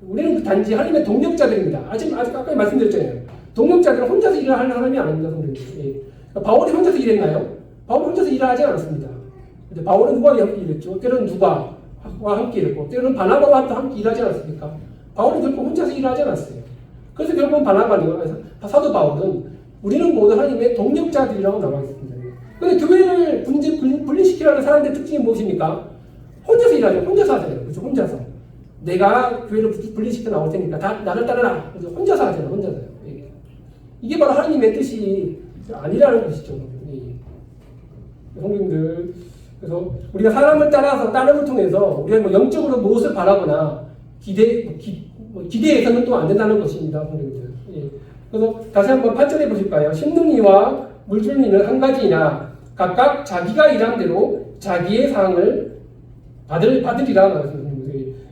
우리는 단지 하나님의 동력자들입니다. 아까 말씀드렸잖아요. 동력자들은 혼자서 일을 하는 사람이 아닙니다. 예. 바울이 혼자서 일했나요? 바울은 혼자서 일하지 않았습니다. 근데 바울은 누구와 함께 일했죠? 때로는 누가와 함께 일했고 때로는 바나바와 함께 일하지 않았습니까? 바울은 결코 혼자서 일하지 않았어요. 그래서 결국은 바나바니와 사도 바울은 우리는 모두 하나님의 동력자들이라고 나와 있습니다. 그런데 교회를 분리시키라는 사람들의 특징이 무엇입니까? 혼자서 일하죠. 혼자서 하잖아요. 그렇죠? 혼자서. 내가 교회를 분리시켜 나올 테니까 다 나를 따르라. 그래서 혼자서 하잖아요. 혼자서요. 이게 바로 하나님의 뜻이 아니라는 것이죠. 성도님들. 그래서 우리가 사람을 따름을 통해서 우리가 뭐 영적으로 무엇을 바라거나 기대해서는 또 안 된다는 것입니다. 성도님들. 예. 그래서 다시 한번 8절에 보실까요? 심는 이와 물 주는 이는 한 가지이나 각각 자기가 일한 대로 자기의 상을 받으리라 말씀입니다.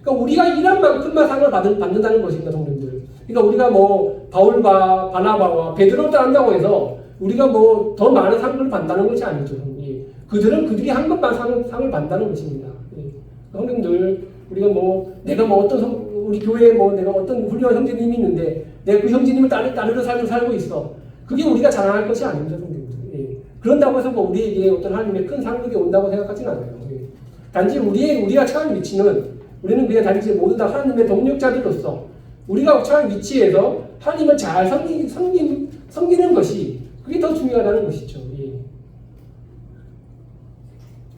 그러니까 우리가 일한 만큼만 상을 받는다는 것입니다, 성도님들. 그러니까 우리가 뭐 바울과 바나바와 베드로를 따른다고 해서 우리가 뭐 더 많은 상을 받는다는 것이 아니죠. 예. 그들이 한 것만 상을 받는다는 것입니다. 예. 성도님들, 우리가 내가 우리 교회에 내가 어떤 훌륭한 형제님이 있는데 내가 그 형제님을 따르는 삶을 살고 있어. 그게 우리가 자랑할 것이 아닙니다, 성도님들. 예. 그런다고 해서 우리에게 어떤 하나님의 큰 상급이 온다고 생각하지는 않아요. 예. 단지 우리가 처한 위치는 우리는 그냥 단지 모두 다 하나님의 동력자들로서 우리가 처한 위치에서 하나님을 잘 섬기는 것이 그게 더 중요하다는 것이죠. 예.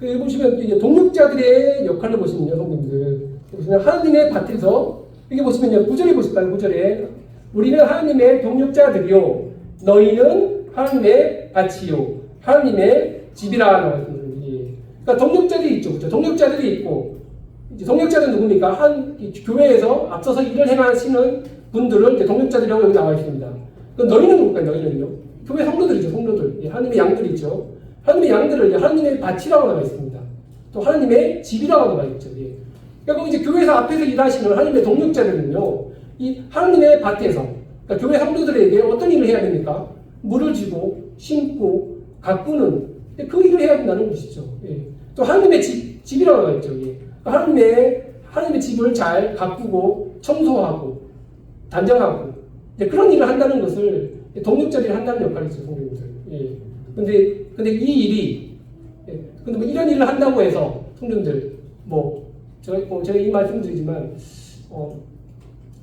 여기 보시면 이제 동력자들의 역할을 보시면요, 성도님들. 보시면 하나님의 밭에서 여기 보시면요, 9절에 보실까요? 9절에 우리는 하나님의 동력자들이요, 너희는 하나님의 밭이요, 하나님의 집이라 나왔습니다. 그러니까 동력자들이 있죠, 그렇죠? 동력자들이 있고 이제 동력자들은 누굽니까? 한 교회에서 앞서서 일을 행하시는 분들을 이제 동력자들이라고 여기 나와 있습니다. 그럼 너희는 누굴까요? 너희는요? 교회 성도들이죠, 성도들. 하나님의 양들이 있죠. 하나님의 양들을 하나님의 밭이라고 나와 있습니다. 또 하나님의 집이라고 나와 있죠. 그러니까 이제 교회에서 앞에서 일하시는 하나님의 동력자들은요, 이 하나님의 밭에서, 그러니까 교회 성도들에게 어떤 일을 해야 됩니까? 물을 주고, 심고, 가꾸는, 그 일을 해야 된다는 것이죠. 또 하나님의 집이라고 나와 있죠. 하나님의 집을 잘 가꾸고, 청소하고, 단정하고, 그런 일을 한다는 것을 동력자들이 한다는 역할이죠, 성도님들. 근데 이 일이, 근데 뭐 이런 일을 한다고 해서, 성도님들, 제가 이 말씀 드리지만,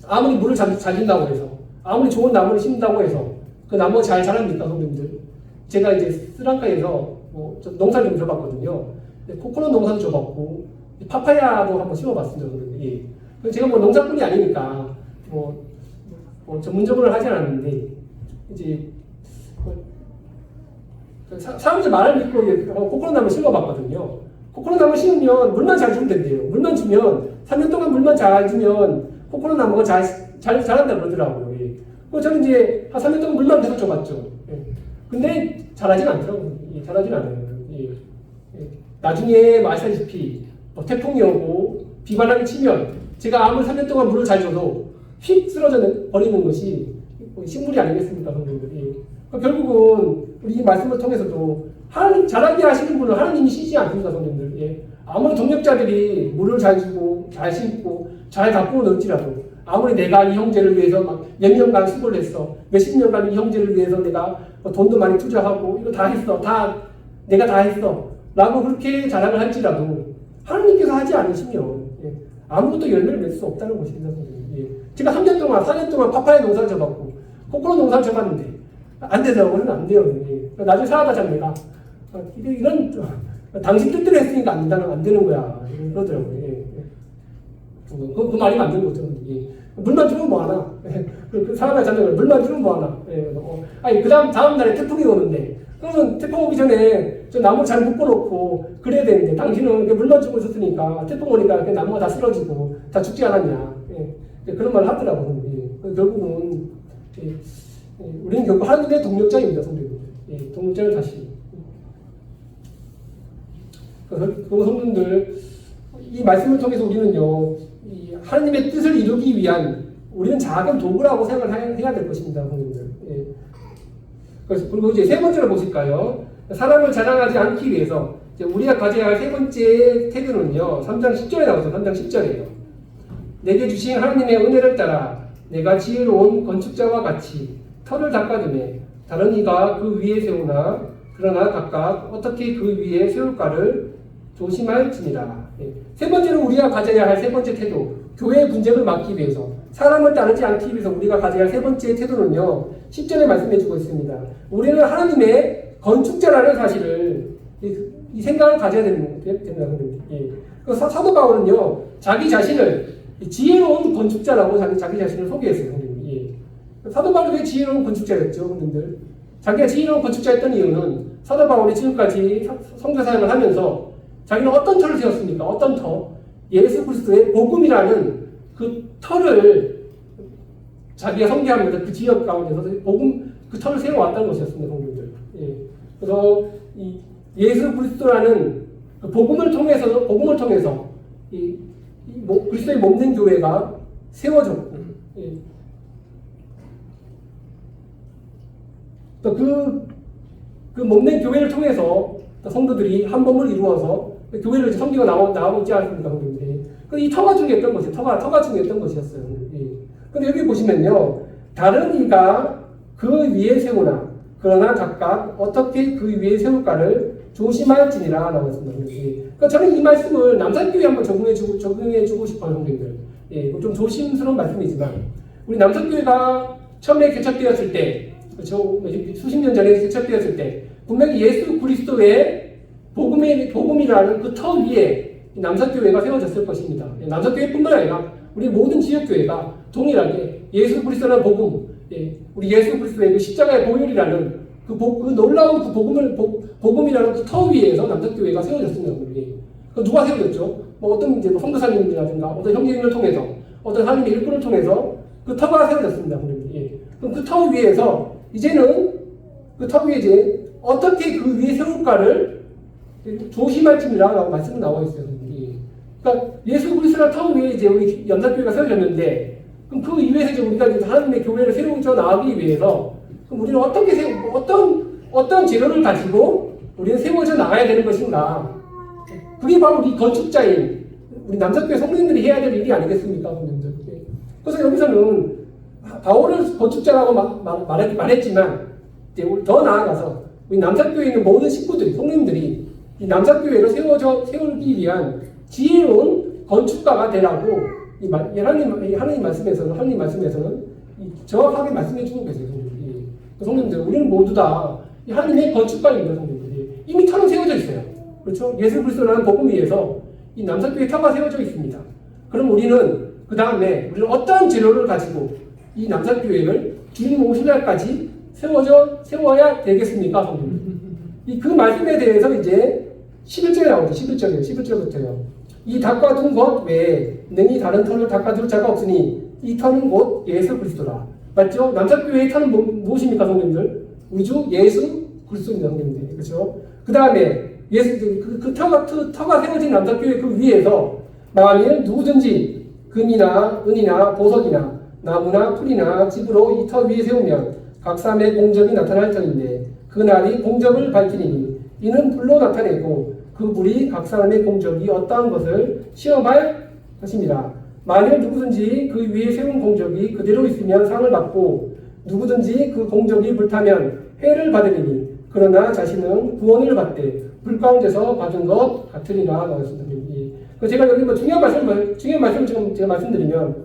아무리 물을 잘 준다고 해서, 아무리 좋은 나무를 심는다고 해서, 그 나무가 잘 자랍니까, 성도님들? 제가 이제 스리랑카에서 농사를 좀 줘봤거든요. 코코넛 농사도 줘봤고, 파파야도 한번 심어봤습니다. 제가 농사꾼이 아니니까, 전문적으로 하지 않았는데, 이제, 사람들 말을 믿고 코코넛 나무 심어봤거든요. 코코넛 나무 심으면 물만 잘 주면 된대요. 물만 주면 3년 동안 물만 잘 주면 코코넛 나무가 잘 자란다 그러더라고요. 저는 이제 한 3년 동안 물만 계속 줘봤죠. 근데 자라진 않더라고요. 자라진 않아요. 나중에 아시다시피 태풍이 오고 비바람이 치면 제가 아무리 3년 동안 물을 잘 줘도 휙 쓰러져 버리는 것이 식물이 아니겠습니까, 성도님들이. 결국은 우리 이 말씀을 통해서도 하나님 자라게 하시는 분은 하나님이 쉬지 않습니다, 성도님들. 아무리 동력자들이 물을 잘 주고 잘 심고 잘 가꾸어 놓을지라도 아무리 내가 이 형제를 위해서 막 몇 년간 수고를 했어, 몇십 년간 이 형제를 위해서 내가 돈도 많이 투자하고 이거 다 했어, 내가 다 했어 라고 그렇게 자랑을 할지라도 하나님께서 하지 않으시면 아무것도 열매를 맺을 수 없다는 것입니다, 성도님. 제가 3년 동안 4년 동안 파파야 농사를 져봤고 코코넛 농사를 져봤는데 안 되더라고요. 안 돼요. 나중에 사하다 자매가 이런 당신 뜻대로 했으니까 안 되는 거야. 그러더라고요. 그 말이 맞는 거죠. 물만 주면 뭐하나. 사하다 자매가 물만 주면 뭐하나. 그 다음 날에 태풍이 오는데 그러면 태풍 오기 전에 저 나무 잘 묶어놓고 그래야 되는데 당신은 물만 주고 있었으니까 태풍 오니까 나무가 다 쓰러지고 다 죽지 않았냐. 그런 말을 하더라고요. 결국은 우리는 결국 하나님의 동력자입니다, 성도님들. 동력자를 다시. 그 성도님들, 이 말씀을 통해서 우리는요, 하나님의 뜻을 이루기 위한 우리는 작은 도구라고 생각을 해야 될 것입니다, 성도님들. 그리고 이제 세 번째로 보실까요? 사람을 자랑하지 않기 위해서 우리가 가져야 할 세 번째 태도는요, 3장 10절에 나오죠. 3장 10절에요. 내게 주신 하나님의 은혜를 따라 내가 지혜로운 건축자와 같이 터를 닦아두매 다른 이가 그 위에 세우나 그러나 각각 어떻게 그 위에 세울까를 조심할지니라. 세 번째로 우리가 가져야 할 세 번째 태도, 교회의 분쟁을 막기 위해서, 사람을 따르지 않기 위해서 우리가 가져야 할 세 번째 태도는요, 10절에 말씀해주고 있습니다. 우리는 하나님의 건축자라는 사실을 이 생각을 가져야 됩니다. 그래서 사도 바울은요, 자기 자신을 지혜로운 건축자라고 자기 자신을 소개했어요. 사도 바울이 왜 지혜로운 건축자였죠, 여러분들? 자기가 지혜로운 건축자였던 이유는 사도 바울이 지금까지 선교 사역을 하면서 자기는 어떤 터를 세웠습니까? 어떤 터? 예수 그리스도의 복음이라는 그 터를 자기가 선교하면서 그 지역 가운데서 복음 그 터를 세워왔다는 것이었습니다, 성도들. 그래서 이 예수 그리스도라는 그 복음을 통해서 그리스도의 몸된 교회가 세워졌고, 또 그 몸된 교회를 통해서 성도들이 한 몸을 이루어서 교회를 성교가 나오고 있지 않습니까, 성도들이. 이 터가 중요했던 것이에요. 터가 중요했던 것이었어요. 근데 여기 보시면요, 다른 이가 그 위에 세우나 그러나 각각 어떻게 그 위에 세울까를 조심할지니라 라고 했습니다. 그러니까 저는 이 말씀을 남산교회에 한번 적용해주고 싶어요, 성도님들. 좀 조심스러운 말씀이지만 우리 남산교회가 처음에 개척되었을 때, 그렇죠? 수십 년 전에 개척되었을 때 분명히 예수 그리스도의 복음이라는 그 터 위에 남사교회가 세워졌을 것입니다. 남사교회뿐만 아니라 우리 모든 지역교회가 동일하게 예수 그리스도라는 복음, 우리 예수 그리스도의 그 십자가의 보혈이라는 그 놀라운 그 복음이라는 그 터 위에서 남사교회가 세워졌습니다. 누가 세워졌죠? 뭐 어떤 이제 성도사님이라든가 어떤 형제님을 통해서 어떤 하나님의 일꾼을 통해서 그 터가 세워졌습니다. 그럼 그 터 위에서 이제는 그 터 위에 이제 어떻게 그 위에 세울까를 조심할지라고 말씀이 나와 있어요. 그러니까 예수 그리스도의 터 위에 이제 우리 연합교회가 세워졌는데 그럼 그 이후에서 이제 우리가 이제 하나님의 교회를 세우쳐 나가기 위해서 그럼 우리는 어떻게 어떤 재료를 가지고 우리는 세워져 나가야 되는 것인가? 그게 바로 우리 건축자인 우리 남사교회 성도님들이 해야 될 일이 아니겠습니까, 성도님들? 그래서 여기서는 바울을 건축자라고 말했지만 이제 더 나아가서 우리 남사교회에 있는 모든 식구들이 성도님들이 이 남사교회를 세우기 위한 지혜로운 건축가가 되라고 하나님 말씀에서는 정확하게 말씀해 주고 계세요. 성도님들, 우리는 모두 다 하나님의 건축가입니다. 성도님들이 이미 터는 세워져 있어요. 그렇죠? 예수 그리스도라는 복음 위에서 이 남사교회 터가 세워져 있습니다. 그럼 우리는 그 다음에 우리는 어떠한 재료를 가지고 이 남사교회를 주님 오실 날까지 세워야 되겠습니까, 성도님들? 그 말씀에 대해서 이제 11절에 나오죠. 11절부터요. 이 닦아둔 것 외에 능히 다른 터를 닦아둘 자가 없으니 이 터는 곧 예수 그리스도라. 맞죠? 남사교회의 터는 무엇입니까, 성도님들? 우리 주 예수 그리스도입니다, 성도님들. 그렇죠? 그 다음에 그 터가 세워진 남사교회 그 위에서 만일 누구든지 금이나 은이나 보석이나 나무나 풀이나 집으로 이 터 위에 세우면 각 사람의 공적이 나타날 터인데 그날이 공적을 밝히리니 이는 불로 나타내고 그 불이 각 사람의 공적이 어떠한 것을 시험할 것입니다. 만일 누구든지 그 위에 세운 공적이 그대로 있으면 상을 받고 누구든지 그 공적이 불타면 해를 받으리니 그러나 자신은 구원을 받되 불 가운데서 받은 것 같으리라 나왔습니다. 제가 여기 뭐 중요한 말씀 지금 제가 말씀드리면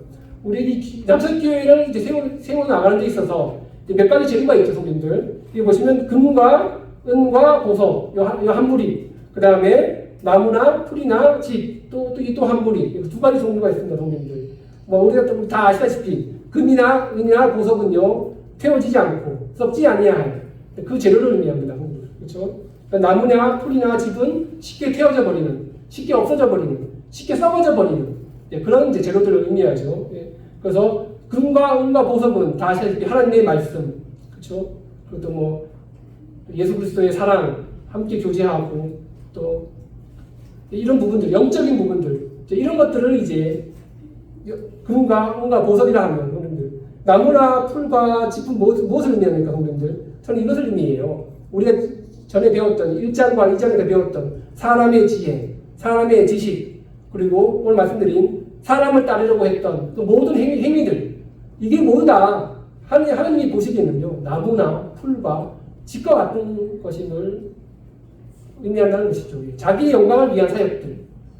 우리 남사교회를 이제 세워 나가는 데 있어서 몇 가지 재료가 있죠, 성도님들. 여기 보시면 금과 은과 보석, 요 한 무리, 그 다음에 나무나 풀이나 집, 또 한 무리, 두 가지 종류가 있습니다, 성도님들. 뭐 우리가 다 아시다시피 금이나 은이나 보석은요 태워지지 않고 썩지 아니할 그 재료를 의미합니다, 성도님들. 그렇죠? 그러니까 나무나 풀이나 집은 쉽게 태워져 버리는, 쉽게 없어져 버리는, 쉽게 썩어져 버리는 그런 이제 재료들을 의미하죠. 그래서 금과 은과 보석은 다 아시다시피 하나님의 말씀, 그렇죠? 그것도 뭐 예수 그리스도의 사랑 함께 교제하고 또 이런 부분들, 영적인 부분들, 이런 것들을 이제 금과 은과 보석이라 하면 성도님들, 나무나 풀과 짚은 무엇을 의미합니까, 성도님들? 저는 이것을 의미해요. 우리가 전에 배웠던 1장과 2장에서 배웠던 사람의 지혜, 사람의 지식, 그리고 오늘 말씀드린 사람을 따르려고 했던 그 모든 행위들, 이게 모두 다 하나님이 보시기에는요 나무나 풀과 집과 같은 것임을 의미한다는 것이죠. 자기의 영광을 위한 사역들,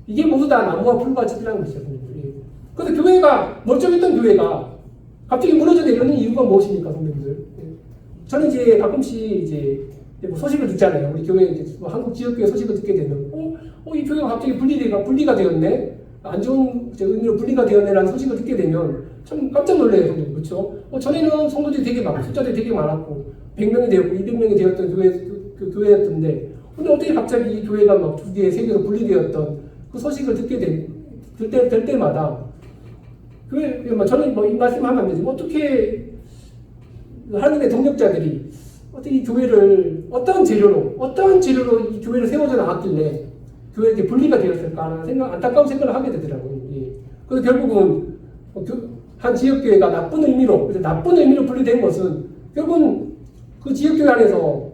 이게 모두 다 나무와 풀과 집이라는 것이죠. 그런데 교회가 멀쩡했던 교회가 갑자기 무너져 내리는 이유가 무엇입니까, 성도님들? 저는 이제 가끔씩 이제 뭐 소식을 듣잖아요. 우리 교회 이제 뭐 한국 지역교회 소식을 듣게 되면, 이 교회가 갑자기 분리가 되었네. 안 좋은 의미로 분리가 되었네라는 소식을 듣게 되면 참 깜짝 놀래요, 성도님. 그렇죠? 전에는 성도들이 되게 많고 숫자들이 되게 많았고 100명이 되었고 200명이 되었던 교회였던데, 근데 어떻게 갑자기 이 교회가 막 2개, 3개로 분리되었던 그 소식을 듣게 될 때마다 저는 뭐 이 말씀하면 안 되지. 어떻게 하나님의 동력자들이 어떻게 이 교회를 어떠한 재료로 이 교회를 세워져 나갔길래 교회에 이렇게 분리가 되었을까 하는 안타까운 생각을 하게 되더라고요. 그래서 결국은 한 지역교회가 나쁜 의미로 분리된 것은 결국은 그 지역교회 안에서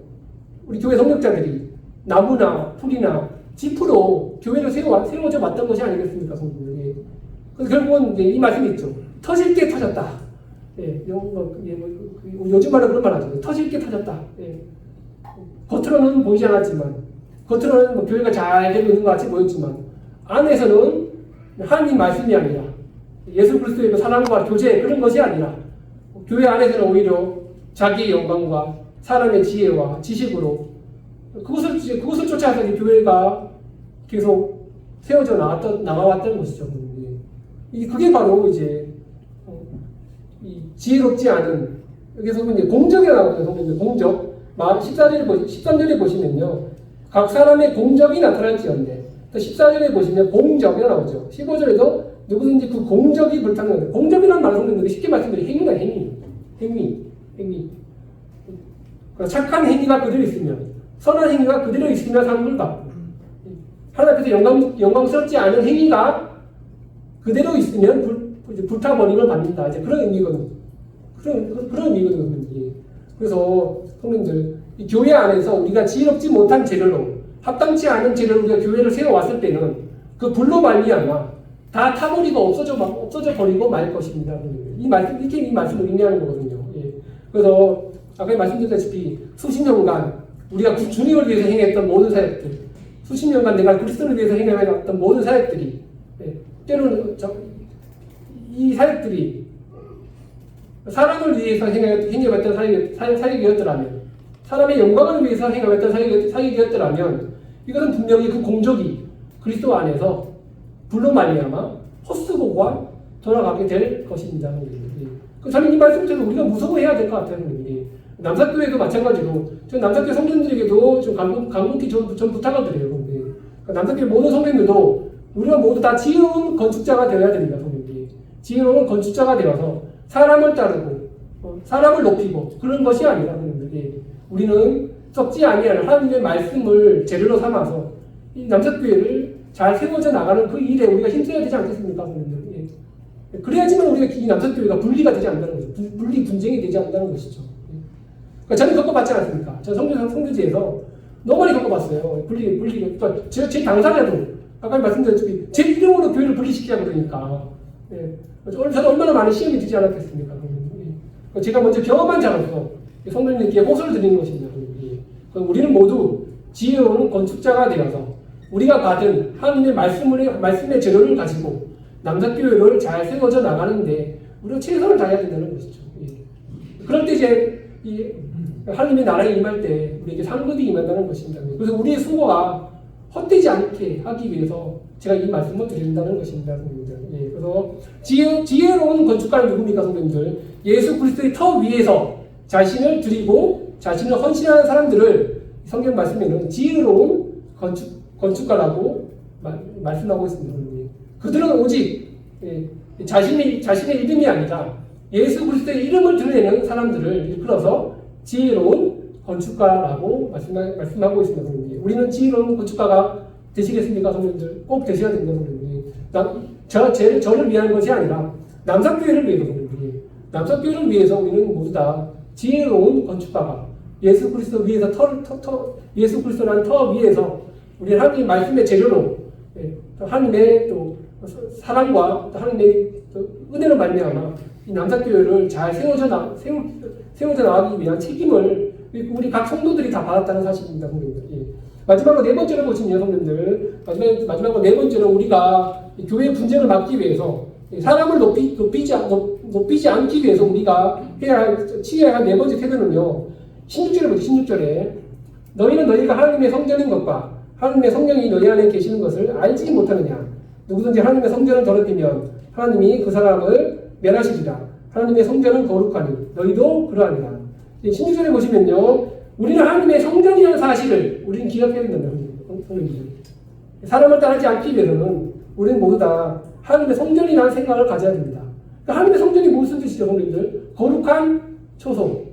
우리 교회 성역자들이 나무나 풀이나 짚으로 교회를 세워져 왔던 것이 아니겠습니까, 성도들. 그래서 결국은 이제 이 말씀이 있죠. 터질 게 터졌다. 요즘 말로 그런 말 하죠. 터질 게 터졌다. 겉으로는 보이지 않았지만, 겉으로는 뭐 교회가 잘 되고 있는 것 같이 보였지만, 안에서는 하나님 말씀이 아니라 예수 그리스도의 사랑과 교제, 그런 것이 아니라 교회 안에서는 오히려 자기의 영광과 사람의 지혜와 지식으로 그것을 차서 이 교회가 계속 세워져 나가왔던 것이죠. 그게 바로 이제 이 지혜롭지 않은, 여기서 이제 공적이 나오거든요. 공적. 13절에 보시면요. 각 사람의 공적이 나타날지언데, 또 14절에 보시면 공적이 나오죠. 15절에도 누구든지 그 공적이 불타는, 공적이라는 말을 성경들이 쉽게 말씀드리면 행위다, 행위. 착한 행위가 그대로 있으면, 선한 행위가 그대로 있으면 상급을 받고, 하나님 앞에서 영광스럽지 않은 행위가 그대로 있으면 불타버림을 받는다. 이제 그런 의미거든요. 그런 의미거든요. 그래서 성도님들, 이 교회 안에서 우리가 지혜롭지 못한 재료로, 합당치 않은 재료로 우리가 교회를 세워왔을 때는 그 불로 말미암아 다 타버리고 없어져 버리고 말 것입니다. 이 말씀을 의미하는 거거든요. 그래서 아까 말씀드렸다시피 수십 년간 우리가 주님을 위해서 행했던 모든 사역들, 수십 년간 내가 그리스도를 위해서 행해왔던 모든 사역들이, 때로는 이 사역들이 사람을 위해서 행해왔던 사역이었더라면, 사람의 영광을 위해서 행해왔던 사역이었더라면, 이것은 분명히 그 공적이 그리스도 안에서 불로 말미암아 헛수고가 돌아가게 될 것입니다. 저는 이 말씀을 들어서 우리가 무서워해야 될 것 같아요. 남사교회도 마찬가지로, 저 남사교회 성도님들에게도 좀 간곡히 좀 부탁을 드려요. 남사교회 모든 성도님들도 우리가 모두 다 지혜로운 건축자가 되어야 됩니다. 지혜로운 건축자가 되어서 사람을 따르고 사람을 높이고 그런 것이 아니라, 우리는 썩지 아니하는 하나님의 말씀을 재료로 삼아서 이 남사교회를 잘 세워져 나가는 그 일에 우리가 힘써야 되지 않겠습니까? 그래야지만 우리가 이 남사교회가 분리가 되지 않는다는 거죠. 분리 분쟁이 되지 않는다는 것이죠. 그러니까 저는 겪어봤지 않습니까? 저 성교지에서 너무 많이 겪어봤어요. 그러니까 제 당사자도 아까 말씀드렸듯이 제 이름으로 교회를 분리시키자고 그러니까, 저는 얼마나 많은 시험이 되지 않았겠습니까? 제가 먼저 경험한 자로서 성도님께 호소를 드리는 것입니다. 우리는 모두 지혜로운 건축자가 되어서 우리가 받은 하나님의 말씀의 재료를 가지고 남사교회를 잘 세워져 나가는데 우리가 최선을 다해야 된다는 것이죠. 그럴 때 이제 하나님의 나라에 임할 때 우리에게 상급이 임한다는 것입니다. 그래서 우리의 수고가 헛되지 않게 하기 위해서 제가 이 말씀을 드린다는 것입니다. 그래서 지혜로운 건축가는 누굽니까, 성도님들? 예수 그리스도의 터 위에서 자신을 드리고 자신을 헌신하는 사람들을 성경 말씀에는 지혜로운 건축가라고 말씀하고 있습니다. 그들은 오직 자신의 이름이 아니라 예수 그리스도의 이름을 드러내는 사람들을 일컬어서 지혜로운 건축가라고 말씀하고 있습니다. 우리는 지혜로운 건축가가 되시겠습니까, 성도님들? 꼭 되셔야 됩니다, 성도님들. 저를 위한 것이 아니라 남사교회를 위해서, 성도님들. 남사교회를 위해서 우리는 모두 다 지혜로운 건축가가 예수 그리스도 위에서 예수 그리스도라는 터 위에서 우리 하나님의 말씀의 재료로 하나님의 또 사랑과 또 하나님의 또 은혜로 말미암아 이 남사교회를 잘 세워져 나가기 위한 책임을 우리 각 성도들이 다 받았다는 사실입니다, 성도님들. 마지막으로 네 번째로 보시면, 성도님들, 마지막으로 네 번째로 우리가 교회의 분쟁을 막기 위해서 사람을 높이지 않기 위해서 우리가 취해야 할 네 번째 태도는요, 16절에 보죠. 16절에 너희는 너희가 하나님의 성전인 것과 하나님의 성령이 너희 안에 계시는 것을 알지 못하느냐. 누구든지 하나님의 성전을 더럽히면 하나님이 그 사람을 멸하시리라. 하나님의 성전은 거룩하니 너희도 그러하니라. 16절에 보시면요, 우리는 하나님의 성전이라는 사실을 우리는 기억해야 된다. 사람을 따르지 않기 위해서는 우리는 모두 다 하나님의 성전이라는 생각을 가져야 됩니다. 그러니까 하나님의 성전이 무슨 뜻이죠, 성도님들? 거룩한 초소,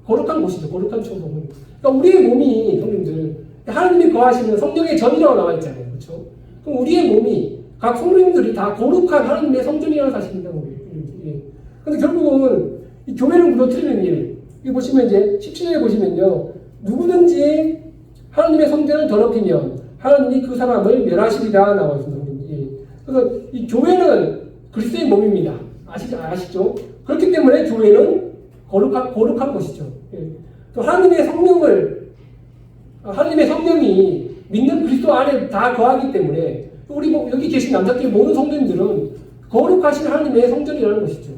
거룩한 곳이죠. 거룩한 초소. 그러니까 우리의 몸이, 성도님들, 하나님이 거하시는 성령의 전이라고 나와 있잖아요, 그렇죠? 그럼 우리의 몸이 각 성도님들이 다 거룩한 하나님의 성전이라는 사실입니다. 그런데 결국은 이 교회를 무너뜨리는 일, 여기 보시면 이제 17절에 보시면요, 누구든지 하나님의 성전을 더럽히면 하나님이 그 사람을 멸하시리라 나와 있습니다. 그래서 이 교회는 그리스도의 몸입니다. 아시죠? 그렇기 때문에 교회는 거룩한 것이죠. 또 하나님의 성령이 믿는 그리스도 안에 다 거하기 때문에 우리 여기 계신 남자교회 모든 성도님들은 거룩하신 하나님의 성전이라는 것이죠.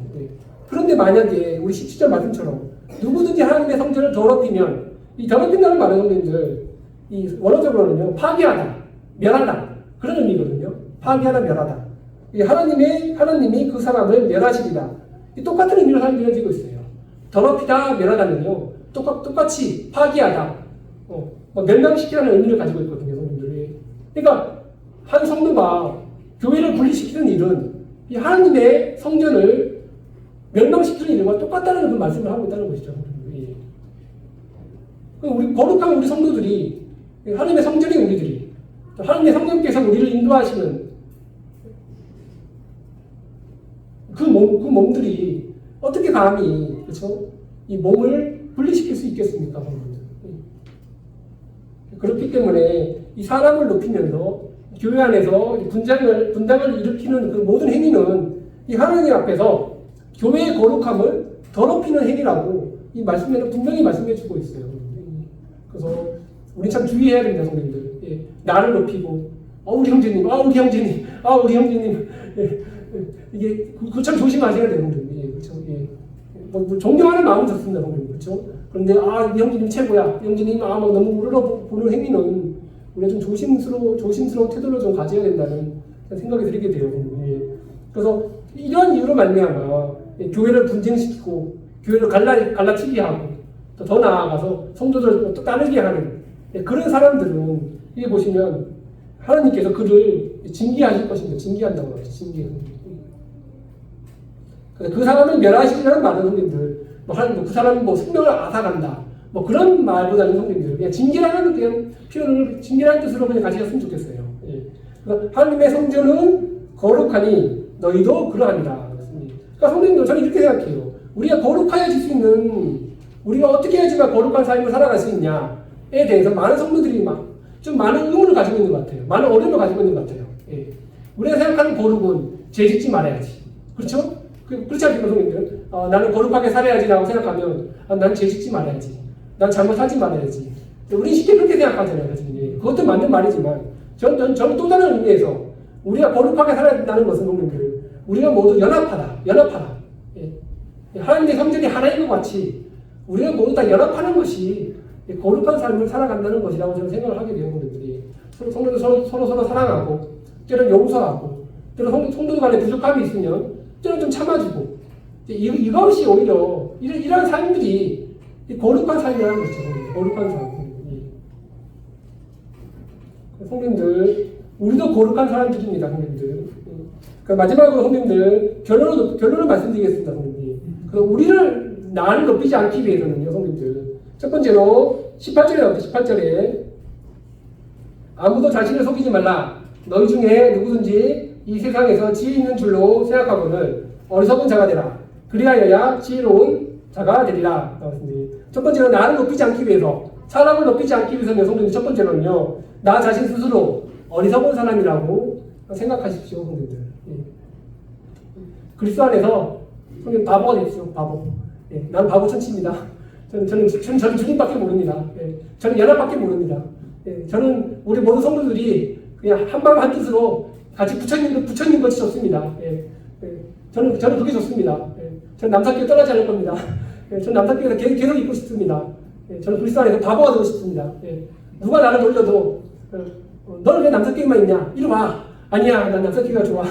그런데 만약에 우리 17절 말씀처럼 누구든지 하나님의 성전을 더럽히면, 이 더럽힌다는 말은 성도님들, 이 원어적으로는요, 파괴하다, 멸하다 그런 의미거든요. 파괴하다, 멸하다. 하나님이 그 사람을 멸하시리라. 똑같은 의미로 사용되어 있어요. 더럽히다, 멸하다는요, 똑같이 파괴하다, 멸망시키라는 의미를 가지고 있거든요, 성도들이. 그러니까 한 성도가 교회를 분리시키는 일은 이 하나님의 성전을 멸망시키는 일과 똑같다는 그 말씀을 하고 있다는 것이죠. 우리 거룩한 우리 성도들이, 하나님의 성전인 우리들이, 하나님의 성령께서 우리를 인도하시는 그 몸들이 어떻게 감히, 그렇죠? 이 몸을 분리시킬 수 있겠습니까? 그렇기 때문에 이 사람을 높이면서 교회 안에서 분당을 일으키는 그 모든 행위는 이 하나님 앞에서 교회의 거룩함을 더럽히는 행위라고 이 말씀에는 분명히 말씀해 주고 있어요. 그래서 우리 참 주의해야 됩니다, 성도님들. 예, 나를 높이고, 우리 형제님, 우리 형제님, 우리 형제님. 이게 참 조심하셔야 돼요, 성도님. 예, 그렇죠. 예. 뭐 존경하는 마음은 좋습니다, 성도님. 그렇죠. 그런데 이 형제님 최고야. 이 형제님 막 너무 우러러보는 행위는 우리가 좀 조심스러운 태도를 좀 가져야 된다는 생각이 들게 돼요. 예. 그래서 이런 이유로 말미암아 교회를 분쟁시키고 교회를 갈라치게 하고 더 나아가서 성도들을 또 따르게 하는 그런 사람들은 이게 보시면 하나님께서 그를 징계하실 것입니다. 징계한다고 하죠. 그 사람을 멸하시라는 말은 성도님들, 그 사람이 생명을 앗아간다, 그런 말보다는 성도님들 그냥 징계라는 그냥 표현을 징계라는 뜻으로 그냥 가지셨으면 좋겠어요. 예. 그러니까 하나님의 성전은 거룩하니 너희도 그러하니라. 그러니까 성도님들 저는 이렇게 생각해요. 우리가 거룩하여질 수 있는, 우리가 어떻게 해야지만 거룩한 삶을 살아갈 수 있냐에 대해서 많은 성도들이 좀 많은 의문을 가지고 있는 것 같아요. 많은 어려움을 가지고 있는 것 같아요. 예. 우리가 생각하는 거룩은 죄 짓지 말아야지. 그렇죠? 그렇지 않습니까, 성도님들? 나는 거룩하게 살아야지라고 생각하면 나는 죄 짓지 말아야지. 난 잘못하지 말아야지. 우리는 쉽게 그렇게 생각하잖아요. 사실. 그것도 맞는 말이지만 저는 또 다른 의미에서 우리가 거룩하게 살아야 된다는 것은 성도님들, 우리가 모두 연합하다. 예. 하나님의 성전이 하나인 것 같이 우리가 모두 다 연합하는 것이 거룩한 삶을 살아간다는 것이라고 저는 생각을 하게 돼요. 성도들이 성도들 서로 사랑하고, 때로는 용서하고, 때로는 성도들 간에 부족함이 있으면 때로는 좀 참아주고, 이것이 오히려 이런 삶들이 거룩한 삶이라는 것이죠. 거룩한 삶. 성도님들, 우리도 거룩한 사람들입니다. 성도님들. 마지막으로 성도님들 결론을 말씀드리겠습니다. 성도님들. 나를 높이지 않기 위해서는요, 성도님들. 첫 번째로 18절에 나옵니다. 18절에 아무도 자신을 속이지 말라. 너희 중에 누구든지 이 세상에서 지혜 있는 줄로 생각하고는 어리석은 자가 되라. 그리하여야 지혜로운 자가 되리라. 첫 번째로 나를 높이지 않기 위해서, 사람을 높이지 않기 위해서는 성도님 첫 번째로는요, 나 자신 스스로 어리석은 사람이라고 생각하십시오, 성도님들. 그리스도 안에서 성도님 바보가 되십시오, 바보. 나는 바보 천치입니다. 저는 주님밖에 모릅니다. 저는 연합밖에 모릅니다. 저는 우리 모든 성도들이 그냥 한마음 한뜻으로 같이 부처님 것이 좋습니다. 저는 그게 좋습니다. 저는 남사교회 떠나지 않을 겁니다. 저는 남사교회에서 계속 있고 싶습니다. 저는 그리스도 안에서 바보가 되고 싶습니다. 누가 나를 놀려도 너는 왜 남사교회만 있냐? 이리 와. 아니야, 난 남사교회가 좋아.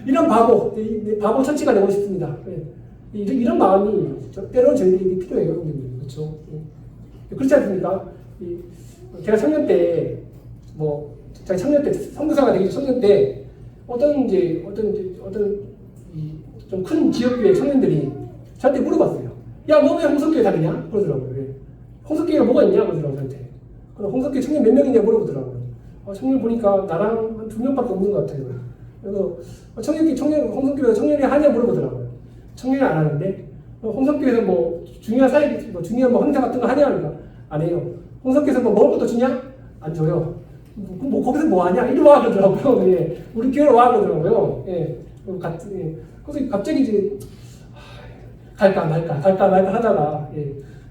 이런 바보 천치가 되고 싶습니다. 이런 마음이 때로는 저희들이 필요해요. 그렇죠? 그렇지 않습니까? 제가 청년 때, 선교사가 되기 전 청년 때, 어떤 좀 큰 지역교회 청년들이 저한테 물어봤어요. 야, 너 왜 홍석교회 다니냐? 그러더라고요. 홍석교회가 뭐가 있냐? 그러더라고요, 저한테. 그럼 홍석교회 청년 몇 명이냐? 물어보더라고요. 청년 보니까 나랑 한 2명밖에 없는 것 같아요. 그래서 홍석교회 청년이 하냐? 물어보더라고요. 청년이 안 하는데, 홍석교회에서 중요한 중요한 행사 같은 거 하냐? 그러니까 안 해요. 홍석교회에서 먹을 것도 주냐? 안 줘요. 거기서 뭐 하냐? 이리 와! 그러더라고요. 우리 교회로 와! 그러더라고요. 그래서 갑자기 이제, 갈까 말까 하다가,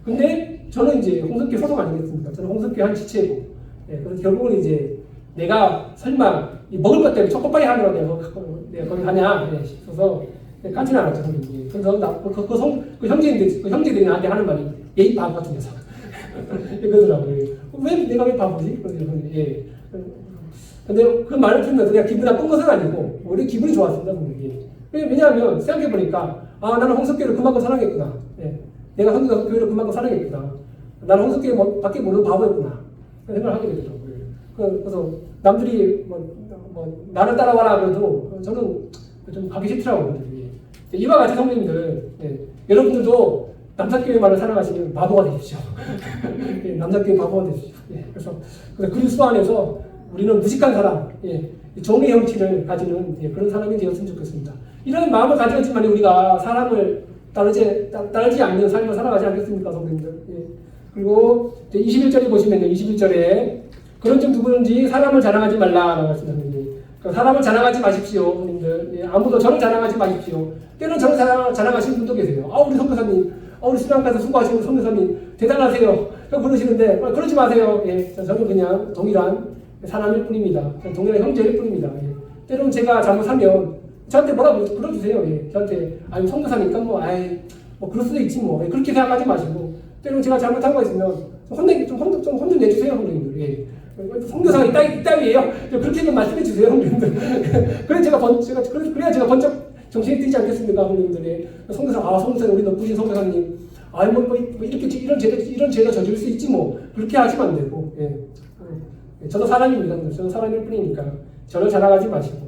근데 저는 이제 홍석교회 소속 아니겠습니까? 저는 홍석교회 한 지체고, 그래서 결국은 이제 내가 설마 먹을 것 때문에 초코파이 하느라고 내가 거기 가냐? 싶어서 가지는 않았죠. 그래서 형제들이 나한테 하는 말이, 예의 바보 같은 녀석. 이러더라고요. 왜 바보지? 예. 근데 그 말을 들으면서 내가 기분 나쁜 것은 아니고 오히려 기분이 좋았습니다. 왜냐하면 생각해보니까 나는 홍석교를 그만큼 사랑했구나. 예. 내가 홍석교를 그만큼 사랑했구나. 나는 홍석교 밖에 모르는 바보였구나. 생각을 하게 되더라고요. 그래서 남들이 나를 따라와라 그래도 저는 좀 가기 싫더라고요. 이와 같은 성도님들, 여러분들도 남사교회 말을 사랑하시면 바보가 되십시오. 남사교회 바보가 되십시오. 그래서 그리스도 안에서 우리는 무식한 사람, 종의 형체를 가지는 그런 사람이 되었으면 좋겠습니다. 이런 마음을 가져야지만 우리가 사람을 따르지 않는 삶을 살아가지 않겠습니까, 성도님들? 그리고 21절에 보시면요, 21절에 그런 점 누구든지 사람을 자랑하지 말라라고 말씀합니다. 사람을 자랑하지 마십시오, 성도님들. 아무도 저를 자랑하지 마십시오. 때로는 저를 자랑하시는 분도 계세요. 우리 선교사님, 우리 수양가에서 수고하시는 선교사님 대단하세요. 그러시는데 그러지 마세요. 저는 그냥 동일한 사람일 뿐입니다. 동일한 형제일 뿐입니다. 때로는 제가 잘못하면 저한테 뭐라고 불러주세요. 저한테 선교사니까 뭐 그럴 수도 있지 뭐. 그렇게 생각하지 마시고 때로는 제가 잘못한 거 있으면 좀 혼내주세요, 선생님들. 선교사가 이따위예요. 그렇게 좀 말씀해 주세요, 선생님들. 그래야 제가 번쩍 정신이 뜨지 않겠습니까, 선생님들. 선교사, 우리 높으신 선교사님. 이런 죄가 저질 수 있지 뭐. 그렇게 하시면 안 되고. 저도 사람입니다. 저도 사람일 뿐이니까 저를 자랑하지 마시고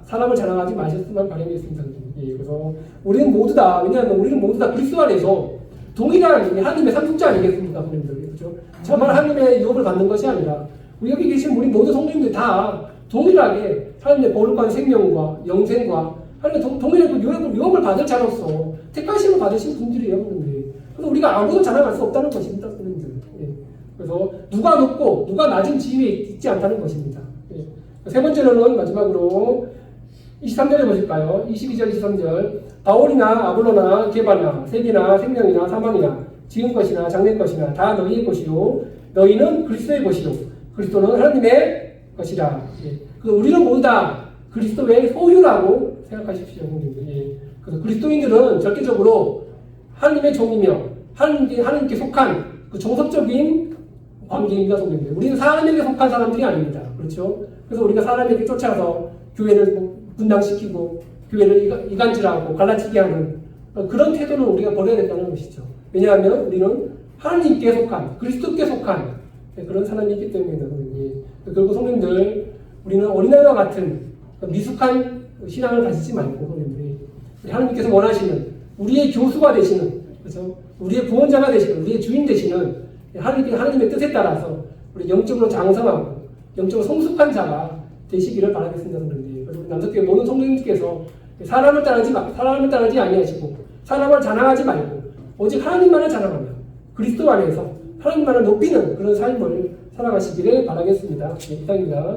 사람을 자랑하지 마셨으면 바라겠습니다. 그래서 우리는 모두 다, 왜냐하면 우리는 모두 다 그리스도 안에서 동일한 하나님의 상속자 아니겠습니까, 성도님들? 그렇죠? 저만 하나님의 유업을 받는 것이 아니라 우리 여기 계신 우리 모든 성도님들 다 동일하게 하나님의 거룩한 생명과 영생과 하나님의 동일한 유업을 받을 자로서 택하심을 받으신 분들이에요, 성도님들. 그래서 우리가 아무도 자랑할 수 없다는 것입니다, 성도님들. 그래서 누가 높고 누가 낮은 지위에 있지 않다는 것입니다. 세 번째로는 마지막으로 23절에 보실까요? 22절, 23절. 바울이나 아볼로나 게바나 세계나 생명이나 사망이나 지은 것이나 장래 것이나 다 너희의 것이요 너희는 그리스도의 것이요 그리스도는 하나님의 것이라. 우리는 모두 다 그리스도의 소유라고 생각하십시오. 그래서 그리스도인들은 절대적으로 하나님의 종이며 하나님께 속한 그 정석적인 관계입니다, 성도님들. 우리는 사람에게 속한 사람들이 아닙니다. 그렇죠? 그래서 우리가 사람에게 쫓아서 교회를 분당시키고 교회를 이간질하고 갈라치게 하는 그런 태도는 우리가 버려야 된다는 것이죠. 왜냐하면 우리는 하나님께 속한, 그리스도께 속한 그런 사람이기 때문입니다. 그리고 성도님들, 우리는 어린아이와 같은 미숙한 신앙을 가지지 말고, 성도님들이 하나님께서 원하시는 우리의 교수가 되시는, 그렇죠? 우리의 구원자가 되시는, 우리의 주인 되시는 하나님의 뜻에 따라서 우리 영적으로 장성하고 영적으로 성숙한 자가 되시기를 바라겠습니다, 성도님들. 그래서 남석교회 모든 성도님들께서 사람을 따르지 아니하시고 사람을 자랑하지 말고 오직 하나님만을 자랑하며 그리스도 안에서 하나님만을 높이는 그런 삶을 살아가시기를 바라겠습니다. 이상입니다.